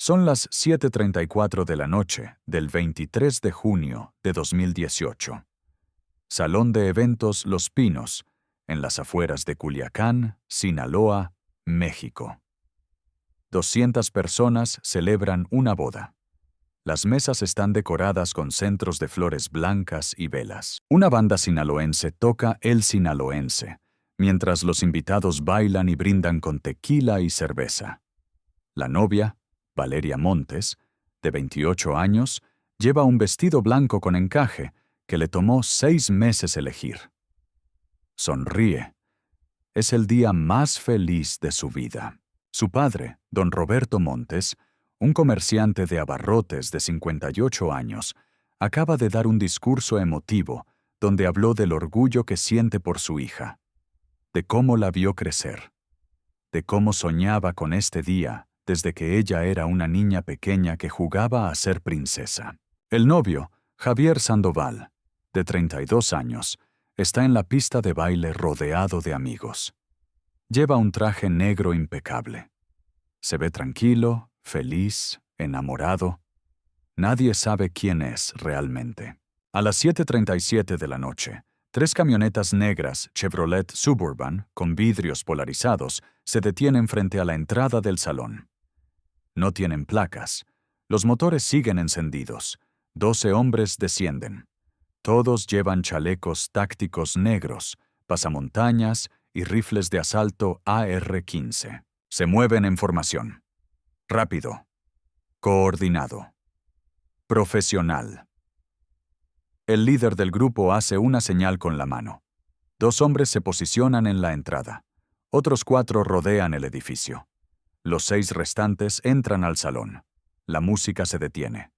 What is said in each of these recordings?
Son las 7:34 de la noche del 23 de junio de 2018. Salón de Eventos Los Pinos, en las afueras de Culiacán, Sinaloa, México. 200 personas celebran una boda. Las mesas están decoradas con centros de flores blancas y velas. Una banda sinaloense toca El Sinaloense, mientras los invitados bailan y brindan con tequila y cerveza. La novia, Valeria Montes, de 28 años, lleva un vestido blanco con encaje que le tomó 6 meses elegir. Sonríe. Es el día más feliz de su vida. Su padre, don Roberto Montes, un comerciante de abarrotes de 58 años, acaba de dar un discurso emotivo donde habló del orgullo que siente por su hija, de cómo la vio crecer, de cómo soñaba con este día desde que ella era una niña pequeña que jugaba a ser princesa. El novio, Javier Sandoval, de 32 años, está en la pista de baile rodeado de amigos. Lleva un traje negro impecable. Se ve tranquilo, feliz, enamorado. Nadie sabe quién es realmente. A las 7:37 de la noche, 3 camionetas negras Chevrolet Suburban, con vidrios polarizados, se detienen frente a la entrada del salón. No tienen placas. Los motores siguen encendidos. 12 hombres descienden. Todos llevan chalecos tácticos negros, pasamontañas y rifles de asalto AR-15. Se mueven en formación. Rápido. Coordinado. Profesional. El líder del grupo hace una señal con la mano. 2 hombres se posicionan en la entrada. Otros 4 rodean el edificio. Los 6 restantes entran al salón. La música se detiene.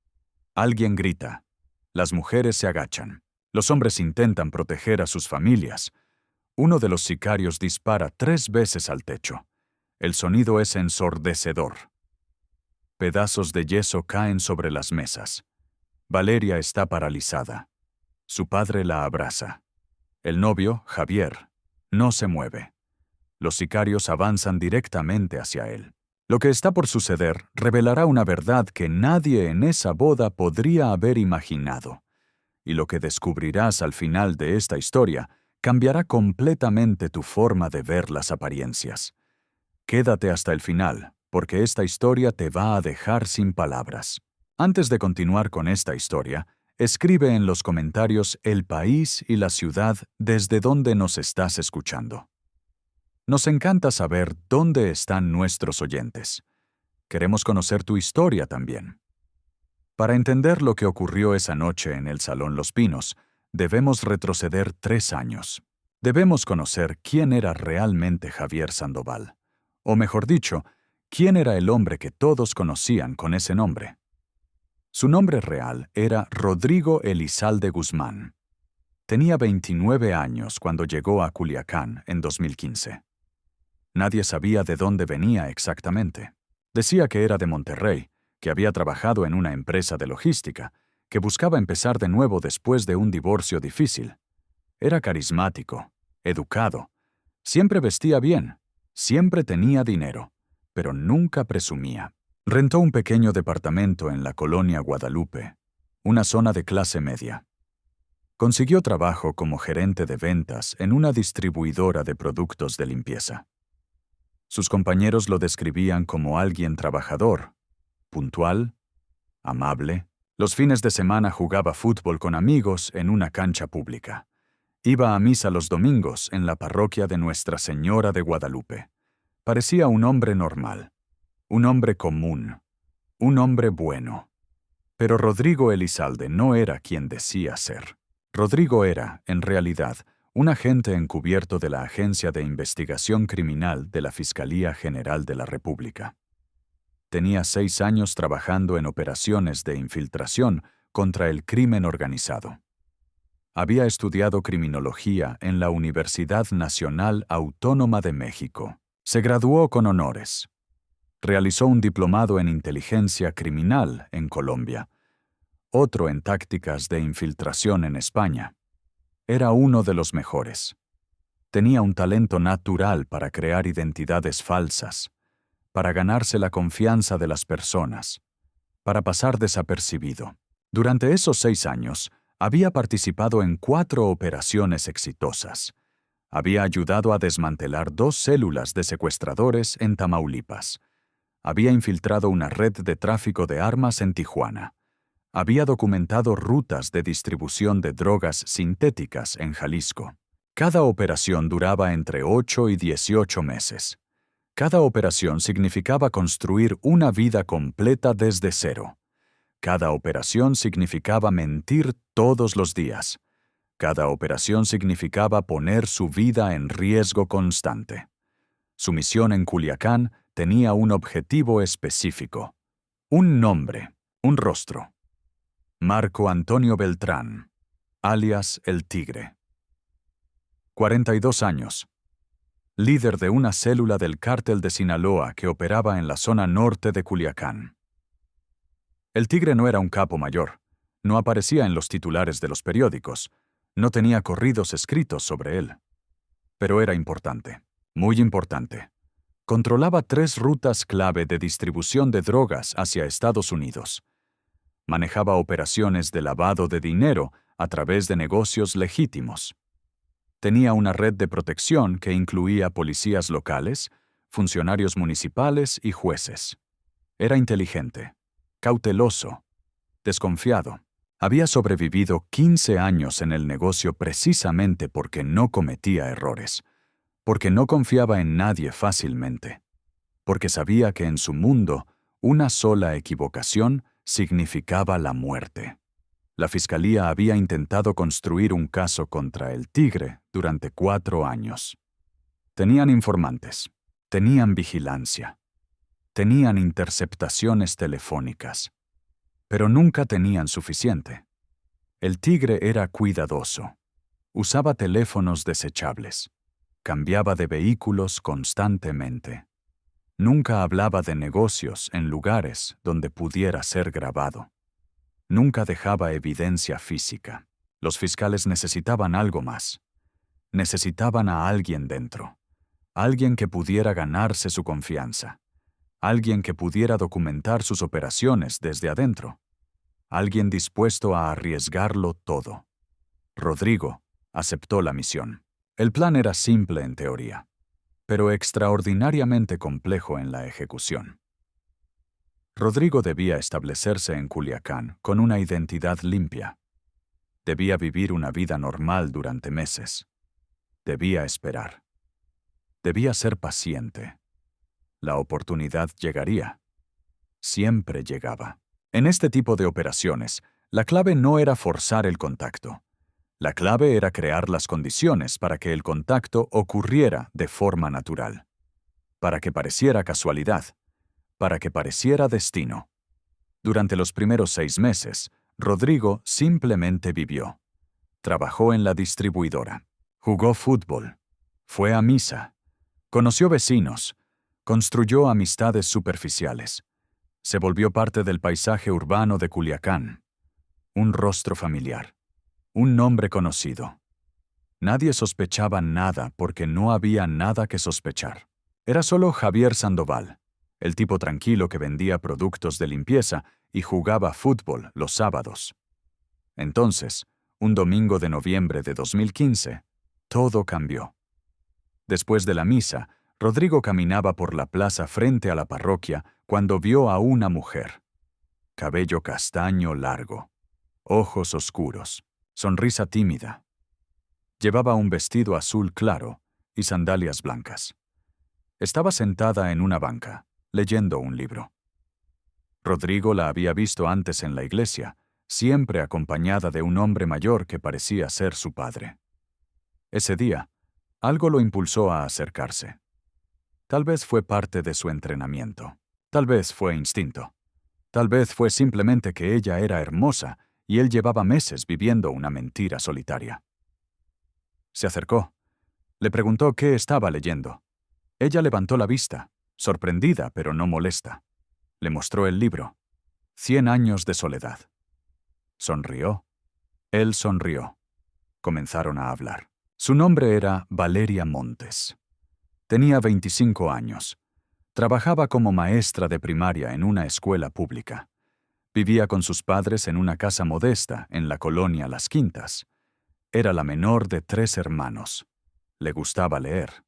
Alguien grita. Las mujeres se agachan. Los hombres intentan proteger a sus familias. Uno de los sicarios dispara 3 veces al techo. El sonido es ensordecedor. Pedazos de yeso caen sobre las mesas. Valeria está paralizada. Su padre la abraza. El novio, Javier, no se mueve. Los sicarios avanzan directamente hacia él. Lo que está por suceder revelará una verdad que nadie en esa boda podría haber imaginado. Y lo que descubrirás al final de esta historia cambiará completamente tu forma de ver las apariencias. Quédate hasta el final, porque esta historia te va a dejar sin palabras. Antes de continuar con esta historia, escribe en los comentarios el país y la ciudad desde donde nos estás escuchando. Nos encanta saber dónde están nuestros oyentes. Queremos conocer tu historia también. Para entender lo que ocurrió esa noche en el Salón Los Pinos, debemos retroceder 3 años. Debemos conocer quién era realmente Javier Sandoval. O mejor dicho, quién era el hombre que todos conocían con ese nombre. Su nombre real era Rodrigo Elizalde Guzmán. Tenía 29 años cuando llegó a Culiacán en 2015. Nadie sabía de dónde venía exactamente. Decía que era de Monterrey, que había trabajado en una empresa de logística, que buscaba empezar de nuevo después de un divorcio difícil. Era carismático, educado, siempre vestía bien, siempre tenía dinero, pero nunca presumía. Rentó un pequeño departamento en la colonia Guadalupe, una zona de clase media. Consiguió trabajo como gerente de ventas en una distribuidora de productos de limpieza. Sus compañeros lo describían como alguien trabajador, puntual, amable. Los fines de semana jugaba fútbol con amigos en una cancha pública. Iba a misa los domingos en la parroquia de Nuestra Señora de Guadalupe. Parecía un hombre normal, un hombre común, un hombre bueno. Pero Rodrigo Elizalde no era quien decía ser. Rodrigo era, en realidad, un agente encubierto de la Agencia de Investigación Criminal de la Fiscalía General de la República. Tenía 6 años trabajando en operaciones de infiltración contra el crimen organizado. Había estudiado criminología en la Universidad Nacional Autónoma de México. Se graduó con honores. Realizó un diplomado en inteligencia criminal en Colombia, otro en tácticas de infiltración en España. Era uno de los mejores. Tenía un talento natural para crear identidades falsas, para ganarse la confianza de las personas, para pasar desapercibido. Durante esos 6 años, había participado en 4 operaciones exitosas. Había ayudado a desmantelar 2 células de secuestradores en Tamaulipas. Había infiltrado una red de tráfico de armas en Tijuana. Había documentado rutas de distribución de drogas sintéticas en Jalisco. Cada operación duraba entre 8 y 18 meses. Cada operación significaba construir una vida completa desde cero. Cada operación significaba mentir todos los días. Cada operación significaba poner su vida en riesgo constante. Su misión en Culiacán tenía un objetivo específico, un nombre, un rostro. Marco Antonio Beltrán, alias El Tigre. 42 años. Líder de una célula del cártel de Sinaloa que operaba en la zona norte de Culiacán. El Tigre no era un capo mayor, no aparecía en los titulares de los periódicos, no tenía corridos escritos sobre él. Pero era importante, muy importante. Controlaba 3 rutas clave de distribución de drogas hacia Estados Unidos. Manejaba operaciones de lavado de dinero a través de negocios legítimos. Tenía una red de protección que incluía policías locales, funcionarios municipales y jueces. Era inteligente, cauteloso, desconfiado. Había sobrevivido 15 años en el negocio precisamente porque no cometía errores, porque no confiaba en nadie fácilmente, porque sabía que en su mundo una sola equivocación significaba la muerte. La fiscalía había intentado construir un caso contra el Tigre durante 4 años. Tenían informantes, tenían vigilancia, tenían interceptaciones telefónicas, pero nunca tenían suficiente. El Tigre era cuidadoso, usaba teléfonos desechables, cambiaba de vehículos constantemente. Nunca hablaba de negocios en lugares donde pudiera ser grabado. Nunca dejaba evidencia física. Los fiscales necesitaban algo más. Necesitaban a alguien dentro. Alguien que pudiera ganarse su confianza. Alguien que pudiera documentar sus operaciones desde adentro. Alguien dispuesto a arriesgarlo todo. Rodrigo aceptó la misión. El plan era simple en teoría, pero extraordinariamente complejo en la ejecución. Rodrigo debía establecerse en Culiacán con una identidad limpia. Debía vivir una vida normal durante meses. Debía esperar. Debía ser paciente. La oportunidad llegaría. Siempre llegaba. En este tipo de operaciones, la clave no era forzar el contacto. La clave era crear las condiciones para que el contacto ocurriera de forma natural. Para que pareciera casualidad. Para que pareciera destino. Durante los primeros 6 meses, Rodrigo simplemente vivió. Trabajó en la distribuidora. Jugó fútbol. Fue a misa. Conoció vecinos. Construyó amistades superficiales. Se volvió parte del paisaje urbano de Culiacán. Un rostro familiar. Un nombre conocido. Nadie sospechaba nada porque no había nada que sospechar. Era solo Javier Sandoval, el tipo tranquilo que vendía productos de limpieza y jugaba fútbol los sábados. Entonces, un domingo de noviembre de 2015, todo cambió. Después de la misa, Rodrigo caminaba por la plaza frente a la parroquia cuando vio a una mujer. Cabello castaño largo, ojos oscuros, sonrisa tímida. Llevaba un vestido azul claro y sandalias blancas. Estaba sentada en una banca, leyendo un libro. Rodrigo la había visto antes en la iglesia, siempre acompañada de un hombre mayor que parecía ser su padre. Ese día, algo lo impulsó a acercarse. Tal vez fue parte de su entrenamiento. Tal vez fue instinto. Tal vez fue simplemente que ella era hermosa y él llevaba meses viviendo una mentira solitaria. Se acercó. Le preguntó qué estaba leyendo. Ella levantó la vista, sorprendida pero no molesta. Le mostró el libro. 100 años de soledad. Sonrió. Él sonrió. Comenzaron a hablar. Su nombre era Valeria Montes. Tenía 25 años. Trabajaba como maestra de primaria en una escuela pública. Vivía con sus padres en una casa modesta en la colonia Las Quintas. Era la menor de 3 hermanos. Le gustaba leer.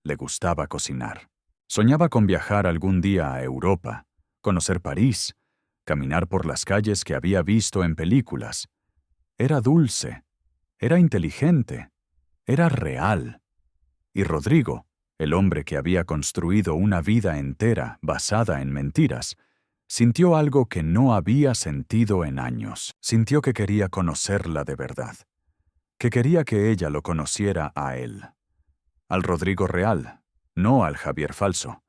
Le gustaba cocinar. Soñaba con viajar algún día a Europa, conocer París, caminar por las calles que había visto en películas. Era dulce, era inteligente, era real. Y Rodrigo, el hombre que había construido una vida entera basada en mentiras, sintió algo que no había sentido en años. Sintió que quería conocerla de verdad, que quería que ella lo conociera a él. Al Rodrigo real, no al Javier falso.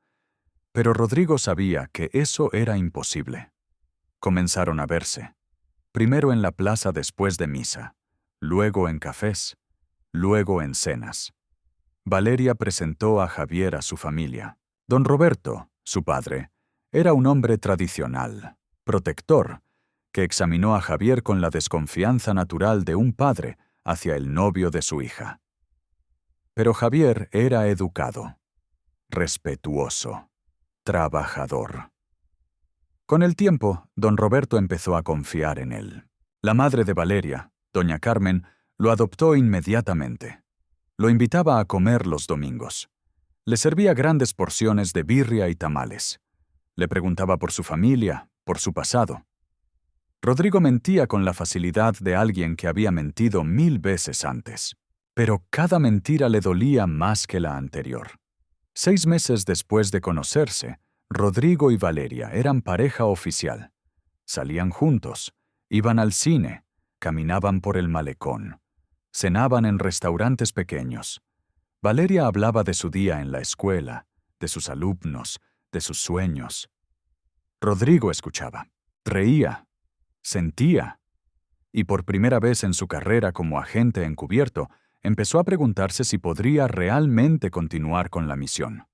Pero Rodrigo sabía que eso era imposible. Comenzaron a verse. Primero en la plaza después de misa, luego en cafés, luego en cenas. Valeria presentó a Javier a su familia. Don Roberto, su padre, era un hombre tradicional, protector, que examinó a Javier con la desconfianza natural de un padre hacia el novio de su hija. Pero Javier era educado, respetuoso, trabajador. Con el tiempo, don Roberto empezó a confiar en él. La madre de Valeria, doña Carmen, lo adoptó inmediatamente. Lo invitaba a comer los domingos. Le servía grandes porciones de birria y tamales. Le preguntaba por su familia, por su pasado. Rodrigo mentía con la facilidad de alguien que había mentido 1000 veces antes. Pero cada mentira le dolía más que la anterior. 6 meses después de conocerse, Rodrigo y Valeria eran pareja oficial. Salían juntos, iban al cine, caminaban por el malecón, cenaban en restaurantes pequeños. Valeria hablaba de su día en la escuela, de sus alumnos, de sus sueños. Rodrigo escuchaba, reía, sentía, y por primera vez en su carrera como agente encubierto, empezó a preguntarse si podría realmente continuar con la misión,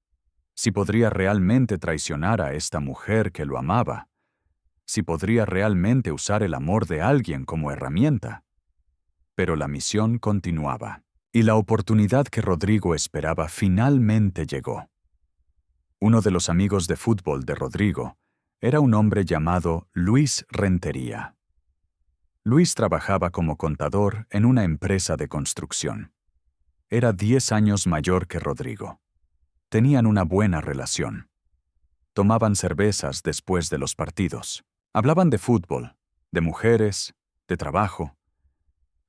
si podría realmente traicionar a esta mujer que lo amaba, si podría realmente usar el amor de alguien como herramienta. Pero la misión continuaba, y la oportunidad que Rodrigo esperaba finalmente llegó. Uno de los amigos de fútbol de Rodrigo era un hombre llamado Luis Rentería. Luis trabajaba como contador en una empresa de construcción. Era 10 años mayor que Rodrigo. Tenían una buena relación. Tomaban cervezas después de los partidos. Hablaban de fútbol, de mujeres, de trabajo.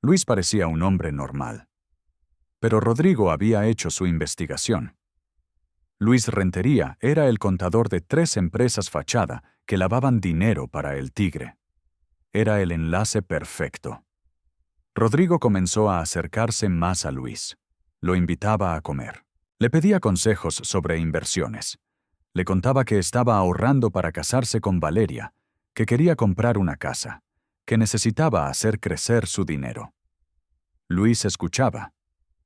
Luis parecía un hombre normal. Pero Rodrigo había hecho su investigación. Luis Rentería era el contador de 3 empresas fachada que lavaban dinero para el Tigre. Era el enlace perfecto. Rodrigo comenzó a acercarse más a Luis. Lo invitaba a comer. Le pedía consejos sobre inversiones. Le contaba que estaba ahorrando para casarse con Valeria, que quería comprar una casa, que necesitaba hacer crecer su dinero. Luis escuchaba.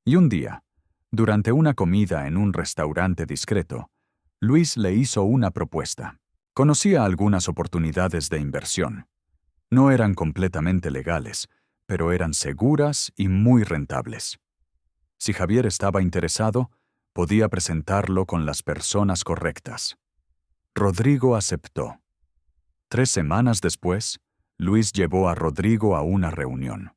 Y un día, durante una comida en un restaurante discreto, Luis le hizo una propuesta. Conocía algunas oportunidades de inversión. No eran completamente legales, pero eran seguras y muy rentables. Si Javier estaba interesado, podía presentarlo con las personas correctas. Rodrigo aceptó. 3 semanas después, Luis llevó a Rodrigo a una reunión.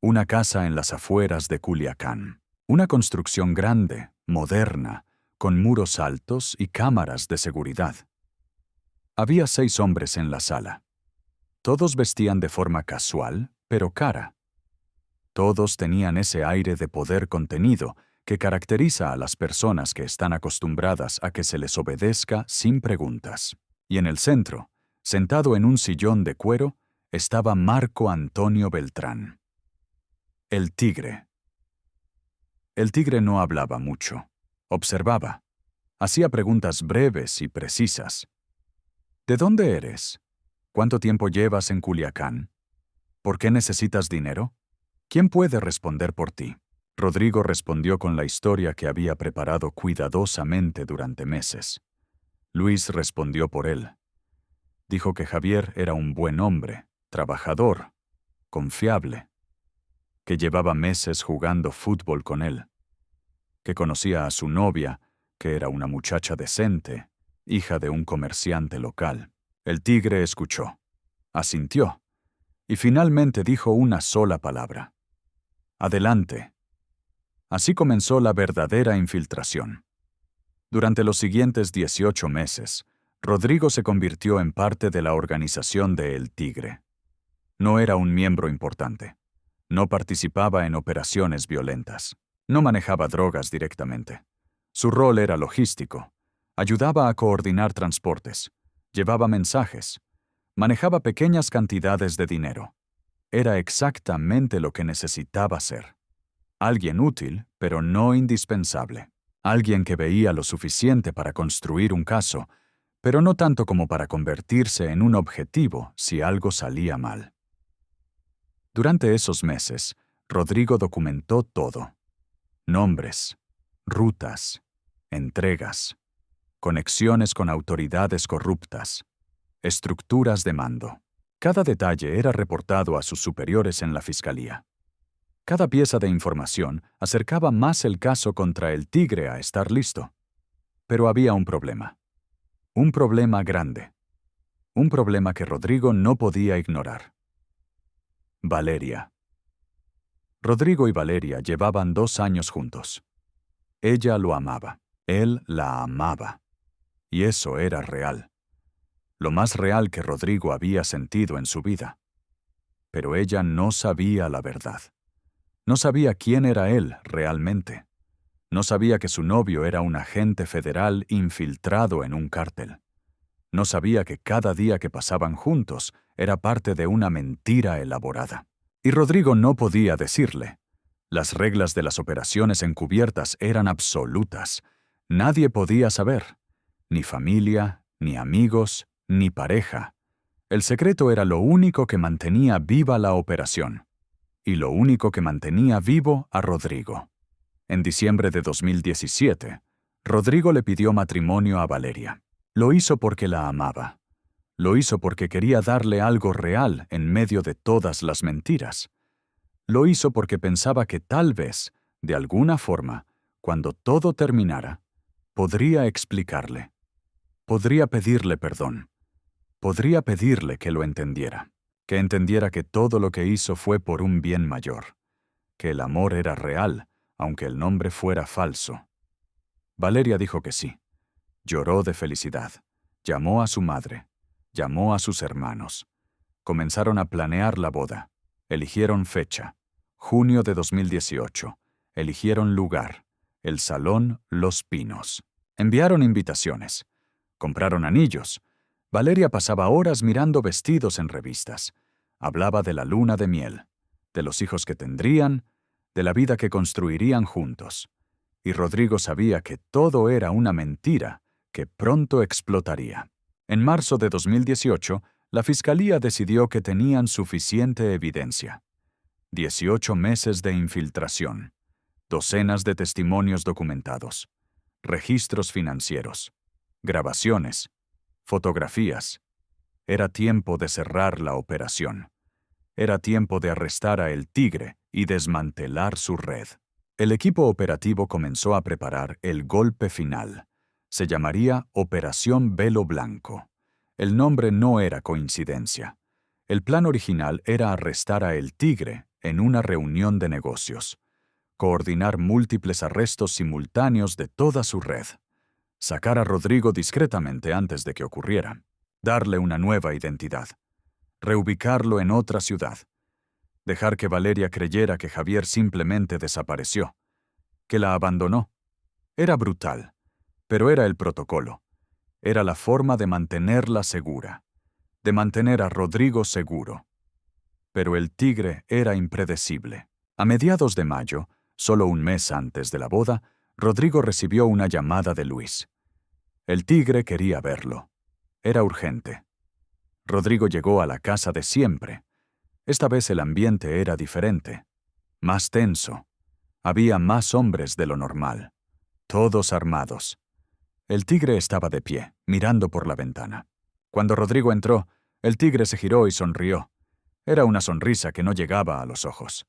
Una casa en las afueras de Culiacán. Una construcción grande, moderna, con muros altos y cámaras de seguridad. Había 6 hombres en la sala. Todos vestían de forma casual, pero cara. Todos tenían ese aire de poder contenido que caracteriza a las personas que están acostumbradas a que se les obedezca sin preguntas. Y en el centro, sentado en un sillón de cuero, estaba Marco Antonio Beltrán. El Tigre. El Tigre no hablaba mucho. Observaba. Hacía preguntas breves y precisas. ¿De dónde eres? ¿Cuánto tiempo llevas en Culiacán? ¿Por qué necesitas dinero? ¿Quién puede responder por ti? Rodrigo respondió con la historia que había preparado cuidadosamente durante meses. Luis respondió por él. Dijo que Javier era un buen hombre, trabajador, confiable, que llevaba meses jugando fútbol con él, que conocía a su novia, que era una muchacha decente, hija de un comerciante local. El tigre escuchó, asintió, y finalmente dijo una sola palabra. Adelante. Así comenzó la verdadera infiltración. Durante los siguientes 18 meses, Rodrigo se convirtió en parte de la organización de El Tigre. No era un miembro importante. No participaba en operaciones violentas. No manejaba drogas directamente. Su rol era logístico. Ayudaba a coordinar transportes. Llevaba mensajes. Manejaba pequeñas cantidades de dinero. Era exactamente lo que necesitaba ser. Alguien útil, pero no indispensable. Alguien que veía lo suficiente para construir un caso, pero no tanto como para convertirse en un objetivo si algo salía mal. Durante esos meses, Rodrigo documentó todo. Nombres, rutas, entregas, conexiones con autoridades corruptas, estructuras de mando. Cada detalle era reportado a sus superiores en la fiscalía. Cada pieza de información acercaba más el caso contra el tigre a estar listo. Pero había un problema. Un problema grande. Un problema que Rodrigo no podía ignorar. Valeria. Rodrigo y Valeria llevaban 2 años juntos. Ella lo amaba. Él la amaba. Y eso era real. Lo más real que Rodrigo había sentido en su vida. Pero ella no sabía la verdad. No sabía quién era él realmente. No sabía que su novio era un agente federal infiltrado en un cártel. No sabía que cada día que pasaban juntos era parte de una mentira elaborada. Y Rodrigo no podía decirle. Las reglas de las operaciones encubiertas eran absolutas. Nadie podía saber. Ni familia, ni amigos, ni pareja. El secreto era lo único que mantenía viva la operación. Y lo único que mantenía vivo a Rodrigo. En diciembre de 2017, Rodrigo le pidió matrimonio a Valeria. Lo hizo porque la amaba. Lo hizo porque quería darle algo real en medio de todas las mentiras. Lo hizo porque pensaba que tal vez, de alguna forma, cuando todo terminara, podría explicarle. Podría pedirle perdón. Podría pedirle que lo entendiera. Que entendiera que todo lo que hizo fue por un bien mayor. Que el amor era real, aunque el nombre fuera falso. Valeria dijo que sí. Lloró de felicidad. Llamó a su madre. Llamó a sus hermanos. Comenzaron a planear la boda. Eligieron fecha. Junio de 2018. Eligieron lugar. El Salón Los Pinos. Enviaron invitaciones. Compraron anillos. Valeria pasaba horas mirando vestidos en revistas. Hablaba de la luna de miel, de los hijos que tendrían, de la vida que construirían juntos. Y Rodrigo sabía que todo era una mentira que pronto explotaría. En marzo de 2018, la fiscalía decidió que tenían suficiente evidencia. 18 meses de infiltración, docenas de testimonios documentados, registros financieros, grabaciones, fotografías. Era tiempo de cerrar la operación. Era tiempo de arrestar a El Tigre y desmantelar su red. El equipo operativo comenzó a preparar el golpe final. Se llamaría Operación Velo Blanco. El nombre no era coincidencia. El plan original era arrestar a El Tigre en una reunión de negocios, coordinar múltiples arrestos simultáneos de toda su red, sacar a Rodrigo discretamente antes de que ocurriera, darle una nueva identidad, reubicarlo en otra ciudad, dejar que Valeria creyera que Javier simplemente desapareció, que la abandonó. Era brutal, pero era el protocolo. Era la forma de mantenerla segura, de mantener a Rodrigo seguro. Pero el tigre era impredecible. A mediados de mayo, solo un mes antes de la boda, Rodrigo recibió una llamada de Luis. El tigre quería verlo. Era urgente. Rodrigo llegó a la casa de siempre. Esta vez el ambiente era diferente, más tenso. Había más hombres de lo normal, todos armados. El tigre estaba de pie, mirando por la ventana. Cuando Rodrigo entró, el tigre se giró y sonrió. Era una sonrisa que no llegaba a los ojos.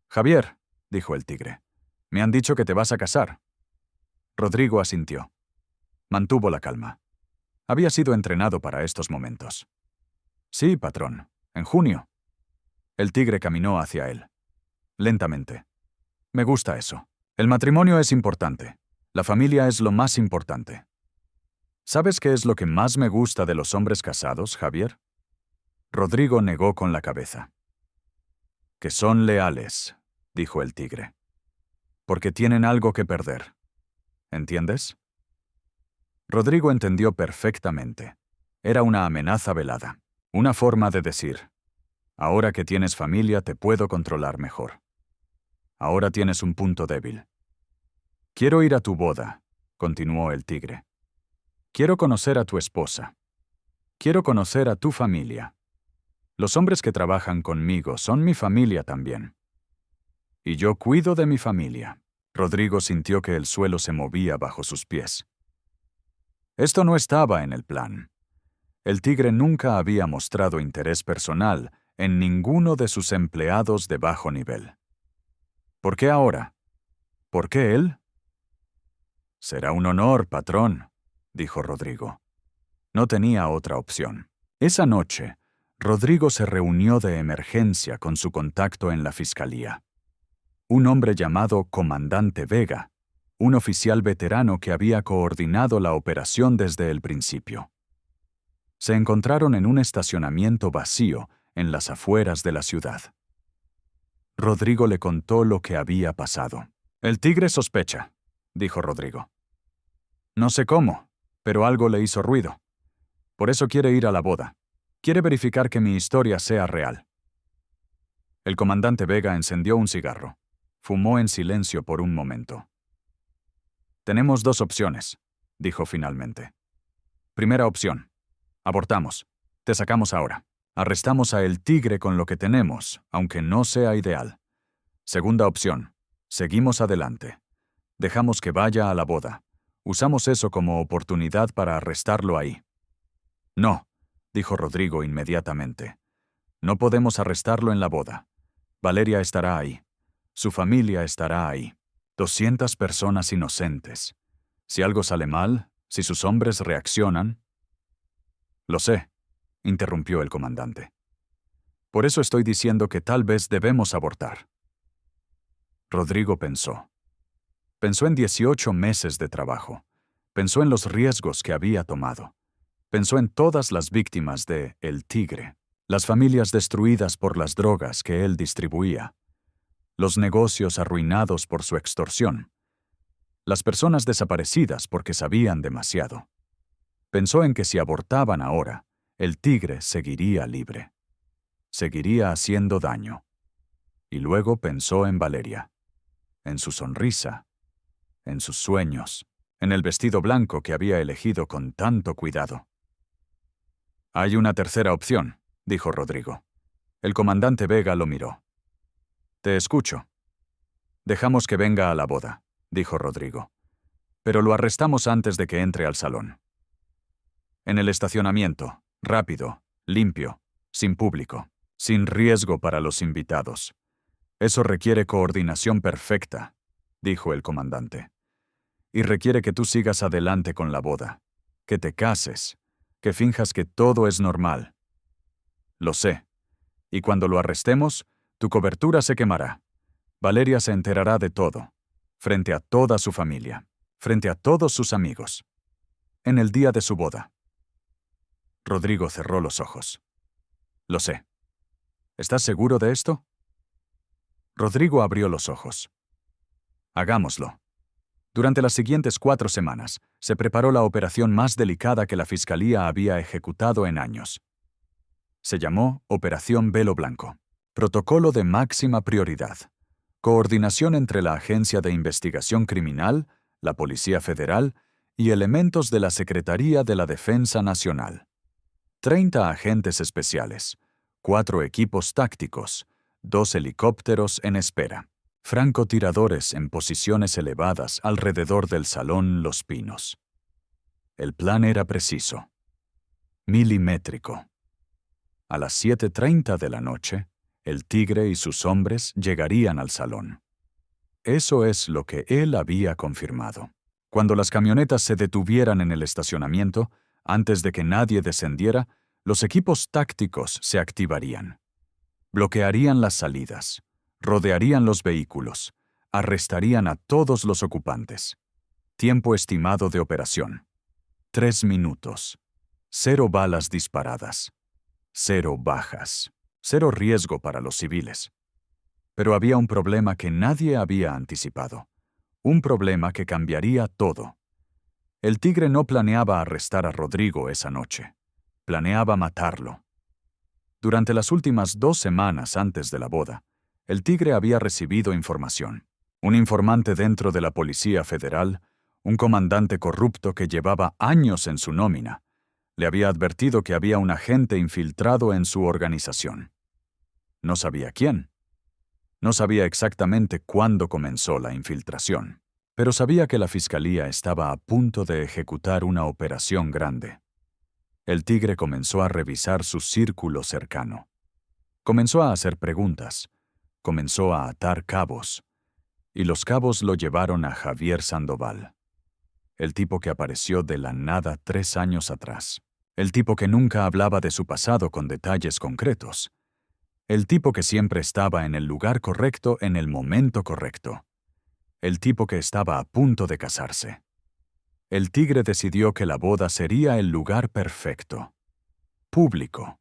«Javier», dijo el tigre, «me han dicho que te vas a casar». Rodrigo asintió. Mantuvo la calma. Había sido entrenado para estos momentos. Sí, patrón, en junio. El tigre caminó hacia él. Lentamente. Me gusta eso. El matrimonio es importante. La familia es lo más importante. ¿Sabes qué es lo que más me gusta de los hombres casados, Javier? Rodrigo negó con la cabeza. Que son leales, dijo el tigre. Porque tienen algo que perder. ¿Entiendes? Rodrigo entendió perfectamente. Era una amenaza velada. Una forma de decir, ahora que tienes familia te puedo controlar mejor. Ahora tienes un punto débil. Quiero ir a tu boda, continuó el tigre. Quiero conocer a tu esposa. Quiero conocer a tu familia. Los hombres que trabajan conmigo son mi familia también. Y yo cuido de mi familia. Rodrigo sintió que el suelo se movía bajo sus pies. Esto no estaba en el plan. El tigre nunca había mostrado interés personal en ninguno de sus empleados de bajo nivel. ¿Por qué ahora? ¿Por qué él? Será un honor, patrón, dijo Rodrigo. No tenía otra opción. Esa noche, Rodrigo se reunió de emergencia con su contacto en la fiscalía. Un hombre llamado Comandante Vega, un oficial veterano que había coordinado la operación desde el principio. Se encontraron en un estacionamiento vacío en las afueras de la ciudad. Rodrigo le contó lo que había pasado. El tigre sospecha, dijo Rodrigo. No sé cómo, pero algo le hizo ruido. Por eso quiere ir a la boda. Quiere verificar que mi historia sea real. El comandante Vega encendió un cigarro. Fumó en silencio por un momento. Tenemos dos opciones, dijo finalmente. Primera opción. Abortamos. Te sacamos ahora. Arrestamos a el tigre con lo que tenemos, aunque no sea ideal. Segunda opción. Seguimos adelante. Dejamos que vaya a la boda. Usamos eso como oportunidad para arrestarlo ahí. No, dijo Rodrigo inmediatamente. No podemos arrestarlo en la boda. Valeria estará ahí. Su familia estará ahí. 200 personas inocentes. Si algo sale mal, si sus hombres reaccionan... Lo sé, interrumpió el comandante. Por eso estoy diciendo que tal vez debemos abortar. Rodrigo pensó. Pensó en 18 meses de trabajo. Pensó en los riesgos que había tomado. Pensó en todas las víctimas de El Tigre, las familias destruidas por las drogas que él distribuía, los negocios arruinados por su extorsión, las personas desaparecidas porque sabían demasiado. Pensó en que si abortaban ahora, el tigre seguiría libre. Seguiría haciendo daño. Y luego pensó en Valeria, en su sonrisa, en sus sueños, en el vestido blanco que había elegido con tanto cuidado. Hay una tercera opción, dijo Rodrigo. El comandante Vega lo miró. Te escucho. Dejamos que venga a la boda, dijo Rodrigo. Pero lo arrestamos antes de que entre al salón. En el estacionamiento, rápido, limpio, sin público, sin riesgo para los invitados. Eso requiere coordinación perfecta, dijo el comandante. Y requiere que tú sigas adelante con la boda, que te cases, que finjas que todo es normal. Lo sé. Y cuando lo arrestemos, tu cobertura se quemará. Valeria se enterará de todo, frente a toda su familia, frente a todos sus amigos, en el día de su boda. Rodrigo cerró los ojos. Lo sé. ¿Estás seguro de esto? Rodrigo abrió los ojos. Hagámoslo. Durante las siguientes 4 semanas, se preparó la operación más delicada que la Fiscalía había ejecutado en años. Se llamó Operación Velo Blanco. Protocolo de máxima prioridad. Coordinación entre la Agencia de Investigación Criminal, la Policía Federal y elementos de la Secretaría de la Defensa Nacional. 30 agentes especiales, 4 equipos tácticos, 2 helicópteros en espera, francotiradores en posiciones elevadas alrededor del Salón Los Pinos. El plan era preciso, milimétrico. A las 7:30 de la noche, el tigre y sus hombres llegarían al salón. Eso es lo que él había confirmado. Cuando las camionetas se detuvieran en el estacionamiento, Antes de que nadie descendiera, los equipos tácticos se activarían. Bloquearían las salidas, rodearían los vehículos, arrestarían a todos los ocupantes. Tiempo estimado de operación: 3 minutos. 0 balas disparadas. 0 bajas. 0 riesgo para los civiles. Pero había un problema que nadie había anticipado. Un problema que cambiaría todo. El Tigre no planeaba arrestar a Rodrigo esa noche. Planeaba matarlo. Durante las últimas 2 semanas antes de la boda, el Tigre había recibido información. Un informante dentro de la Policía Federal, un comandante corrupto que llevaba años en su nómina, le había advertido que había un agente infiltrado en su organización. No sabía quién. No sabía exactamente cuándo comenzó la infiltración, pero sabía que la Fiscalía estaba a punto de ejecutar una operación grande. El Tigre comenzó a revisar su círculo cercano. Comenzó a hacer preguntas. Comenzó a atar cabos. Y los cabos lo llevaron a Javier Sandoval. El tipo que apareció de la nada 3 años atrás. El tipo que nunca hablaba de su pasado con detalles concretos. El tipo que siempre estaba en el lugar correcto en el momento correcto. El tipo que estaba a punto de casarse. El Tigre decidió que la boda sería el lugar perfecto. Público.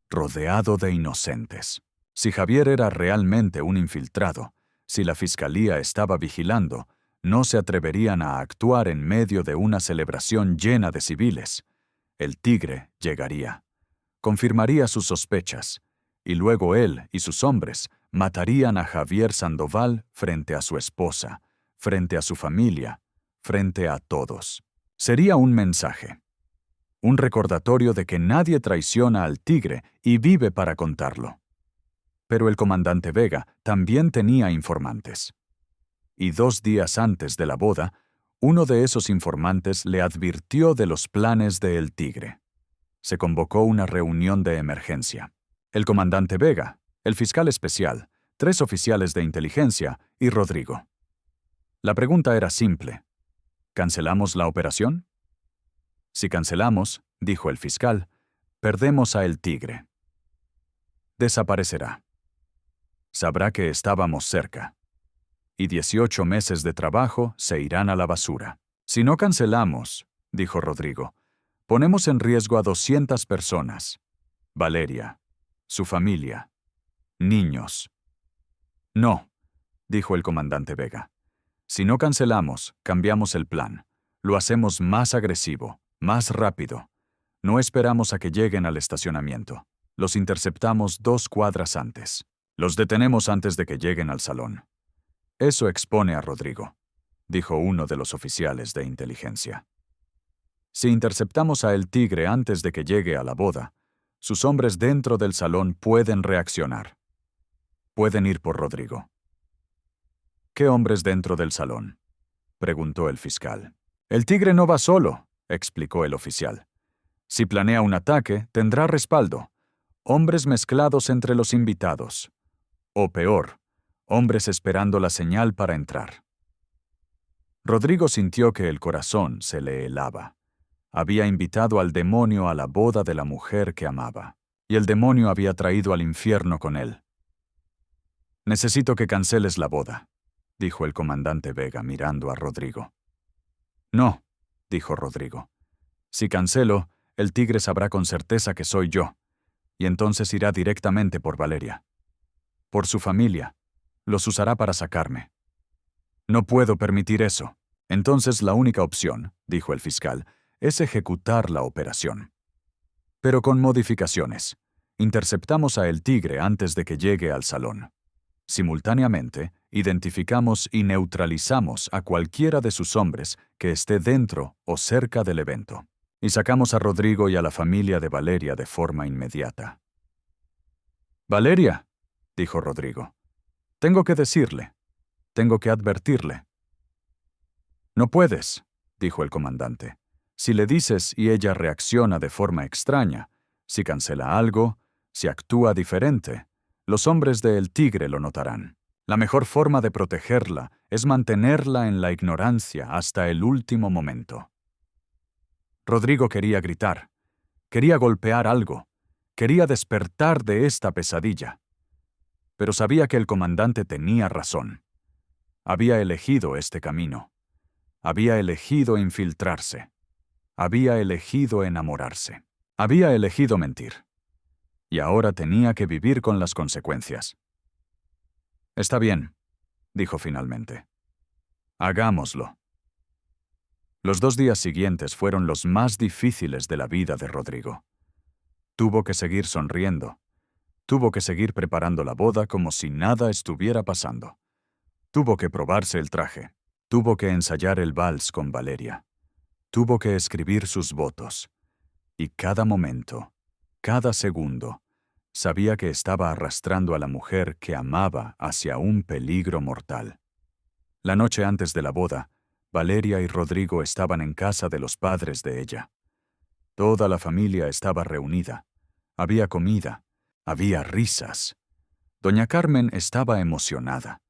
Rodeado de inocentes. Si Javier era realmente un infiltrado, si la Fiscalía estaba vigilando, no se atreverían a actuar en medio de una celebración llena de civiles. El Tigre llegaría. Confirmaría sus sospechas. Y luego él y sus hombres matarían a Javier Sandoval frente a su esposa, frente a su familia, frente a todos. Sería un mensaje. Un recordatorio de que nadie traiciona al Tigre y vive para contarlo. Pero el comandante Vega también tenía informantes. Y 2 días antes de la boda, uno de esos informantes le advirtió de los planes de El Tigre. Se convocó una reunión de emergencia. El comandante Vega, el fiscal especial, 3 oficiales de inteligencia y Rodrigo. La pregunta era simple. ¿Cancelamos la operación? Si cancelamos, dijo el fiscal, perdemos a El Tigre. Desaparecerá. Sabrá que estábamos cerca. Y 18 meses de trabajo se irán a la basura. Si no cancelamos, dijo Rodrigo, ponemos en riesgo a 200 personas. Valeria, su familia, niños. No, dijo el comandante Vega. Si no cancelamos, cambiamos el plan. Lo hacemos más agresivo, más rápido. No esperamos a que lleguen al estacionamiento. Los interceptamos 2 cuadras antes. Los detenemos antes de que lleguen al salón. Eso expone a Rodrigo, dijo uno de los oficiales de inteligencia. Si interceptamos a El Tigre antes de que llegue a la boda, sus hombres dentro del salón pueden reaccionar. Pueden ir por Rodrigo. ¿Qué hombres dentro del salón?, preguntó el fiscal. El Tigre no va solo, explicó el oficial. Si planea un ataque, tendrá respaldo. Hombres mezclados entre los invitados. O peor, hombres esperando la señal para entrar. Rodrigo sintió que el corazón se le helaba. Había invitado al demonio a la boda de la mujer que amaba, y el demonio había traído al infierno con él. Necesito que canceles la boda, dijo el comandante Vega mirando a Rodrigo. No, dijo Rodrigo. Si cancelo, el Tigre sabrá con certeza que soy yo, y entonces irá directamente por Valeria. Por su familia. Los usará para sacarme. No puedo permitir eso. Entonces la única opción, dijo el fiscal, es ejecutar la operación. Pero con modificaciones. Interceptamos a El Tigre antes de que llegue al salón. Simultáneamente, identificamos y neutralizamos a cualquiera de sus hombres que esté dentro o cerca del evento. Y sacamos a Rodrigo y a la familia de Valeria de forma inmediata. «Valeria», dijo Rodrigo, «tengo que decirle. Tengo que advertirle». «No puedes», dijo el comandante. «Si le dices y ella reacciona de forma extraña, si cancela algo, si actúa diferente, los hombres de El Tigre lo notarán. La mejor forma de protegerla es mantenerla en la ignorancia hasta el último momento». Rodrigo quería gritar, quería golpear algo, quería despertar de esta pesadilla. Pero sabía que el comandante tenía razón. Había elegido este camino. Había elegido infiltrarse. Había elegido enamorarse. Había elegido mentir. Y ahora tenía que vivir con las consecuencias. «Está bien», dijo finalmente. «Hagámoslo». Los 2 días siguientes fueron los más difíciles de la vida de Rodrigo. Tuvo que seguir sonriendo. Tuvo que seguir preparando la boda como si nada estuviera pasando. Tuvo que probarse el traje. Tuvo que ensayar el vals con Valeria. Tuvo que escribir sus votos. Y cada momento, cada segundo, sabía que estaba arrastrando a la mujer que amaba hacia un peligro mortal. La noche antes de la boda, Valeria y Rodrigo estaban en casa de los padres de ella. Toda la familia estaba reunida. Había comida. Había risas. Doña Carmen estaba emocionada,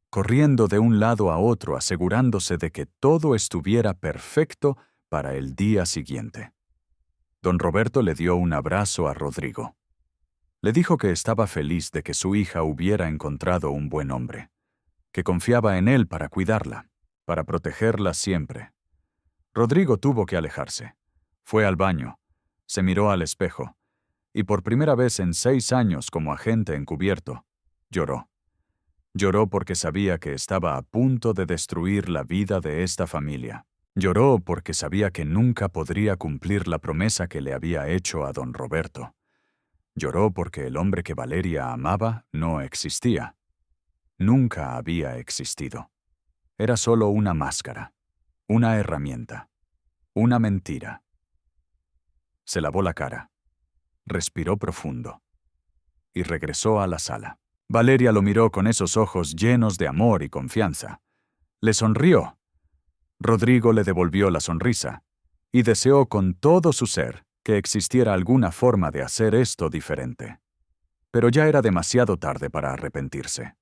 corriendo de un lado a otro asegurándose de que todo estuviera perfecto para el día siguiente. Don Roberto le dio un abrazo a Rodrigo. Le dijo que estaba feliz de que su hija hubiera encontrado un buen hombre, que confiaba en él para cuidarla, para protegerla siempre. Rodrigo tuvo que alejarse. Fue al baño, se miró al espejo, y por primera vez en 6 años como agente encubierto, lloró. Lloró porque sabía que estaba a punto de destruir la vida de esta familia. Lloró porque sabía que nunca podría cumplir la promesa que le había hecho a don Roberto. Lloró porque el hombre que Valeria amaba no existía. Nunca había existido. Era solo una máscara, una herramienta, una mentira. Se lavó la cara, respiró profundo y regresó a la sala. Valeria lo miró con esos ojos llenos de amor y confianza. Le sonrió. Rodrigo le devolvió la sonrisa y deseó con todo su ser que existiera alguna forma de hacer esto diferente. Pero ya era demasiado tarde para arrepentirse.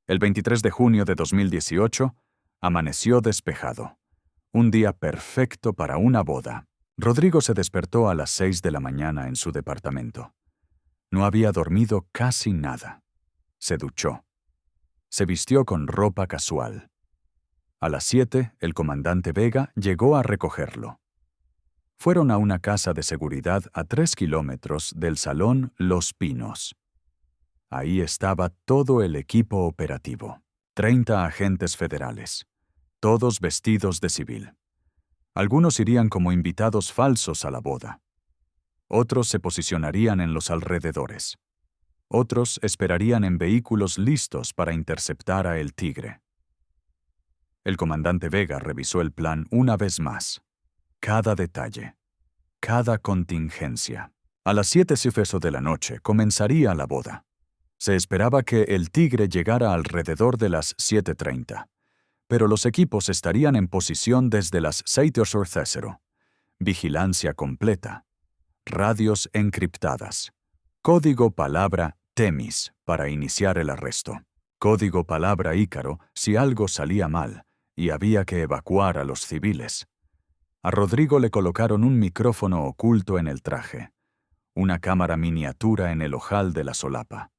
El 23 de junio de 2018, amaneció despejado. Un día perfecto para una boda. Rodrigo se despertó a las 6 de la mañana en su departamento. No había dormido casi nada. Se duchó. Se vistió con ropa casual. A las 7, el comandante Vega llegó a recogerlo. Fueron a una casa de seguridad a 3 kilómetros del Salón Los Pinos. Ahí estaba todo el equipo operativo, 30 agentes federales, todos vestidos de civil. Algunos irían como invitados falsos a la boda. Otros se posicionarían en los alrededores. Otros esperarían en vehículos listos para interceptar a El Tigre. El comandante Vega revisó el plan una vez más. Cada detalle, cada contingencia. A las 7:00 de la noche comenzaría la boda. Se esperaba que El Tigre llegara alrededor de las 7:30, pero los equipos estarían en posición desde las 6:00. Vigilancia completa. Radios encriptadas. Código palabra Temis para iniciar el arresto. Código palabra Ícaro si algo salía mal y había que evacuar a los civiles. A Rodrigo le colocaron un micrófono oculto en el traje, una cámara miniatura en el ojal de la solapa,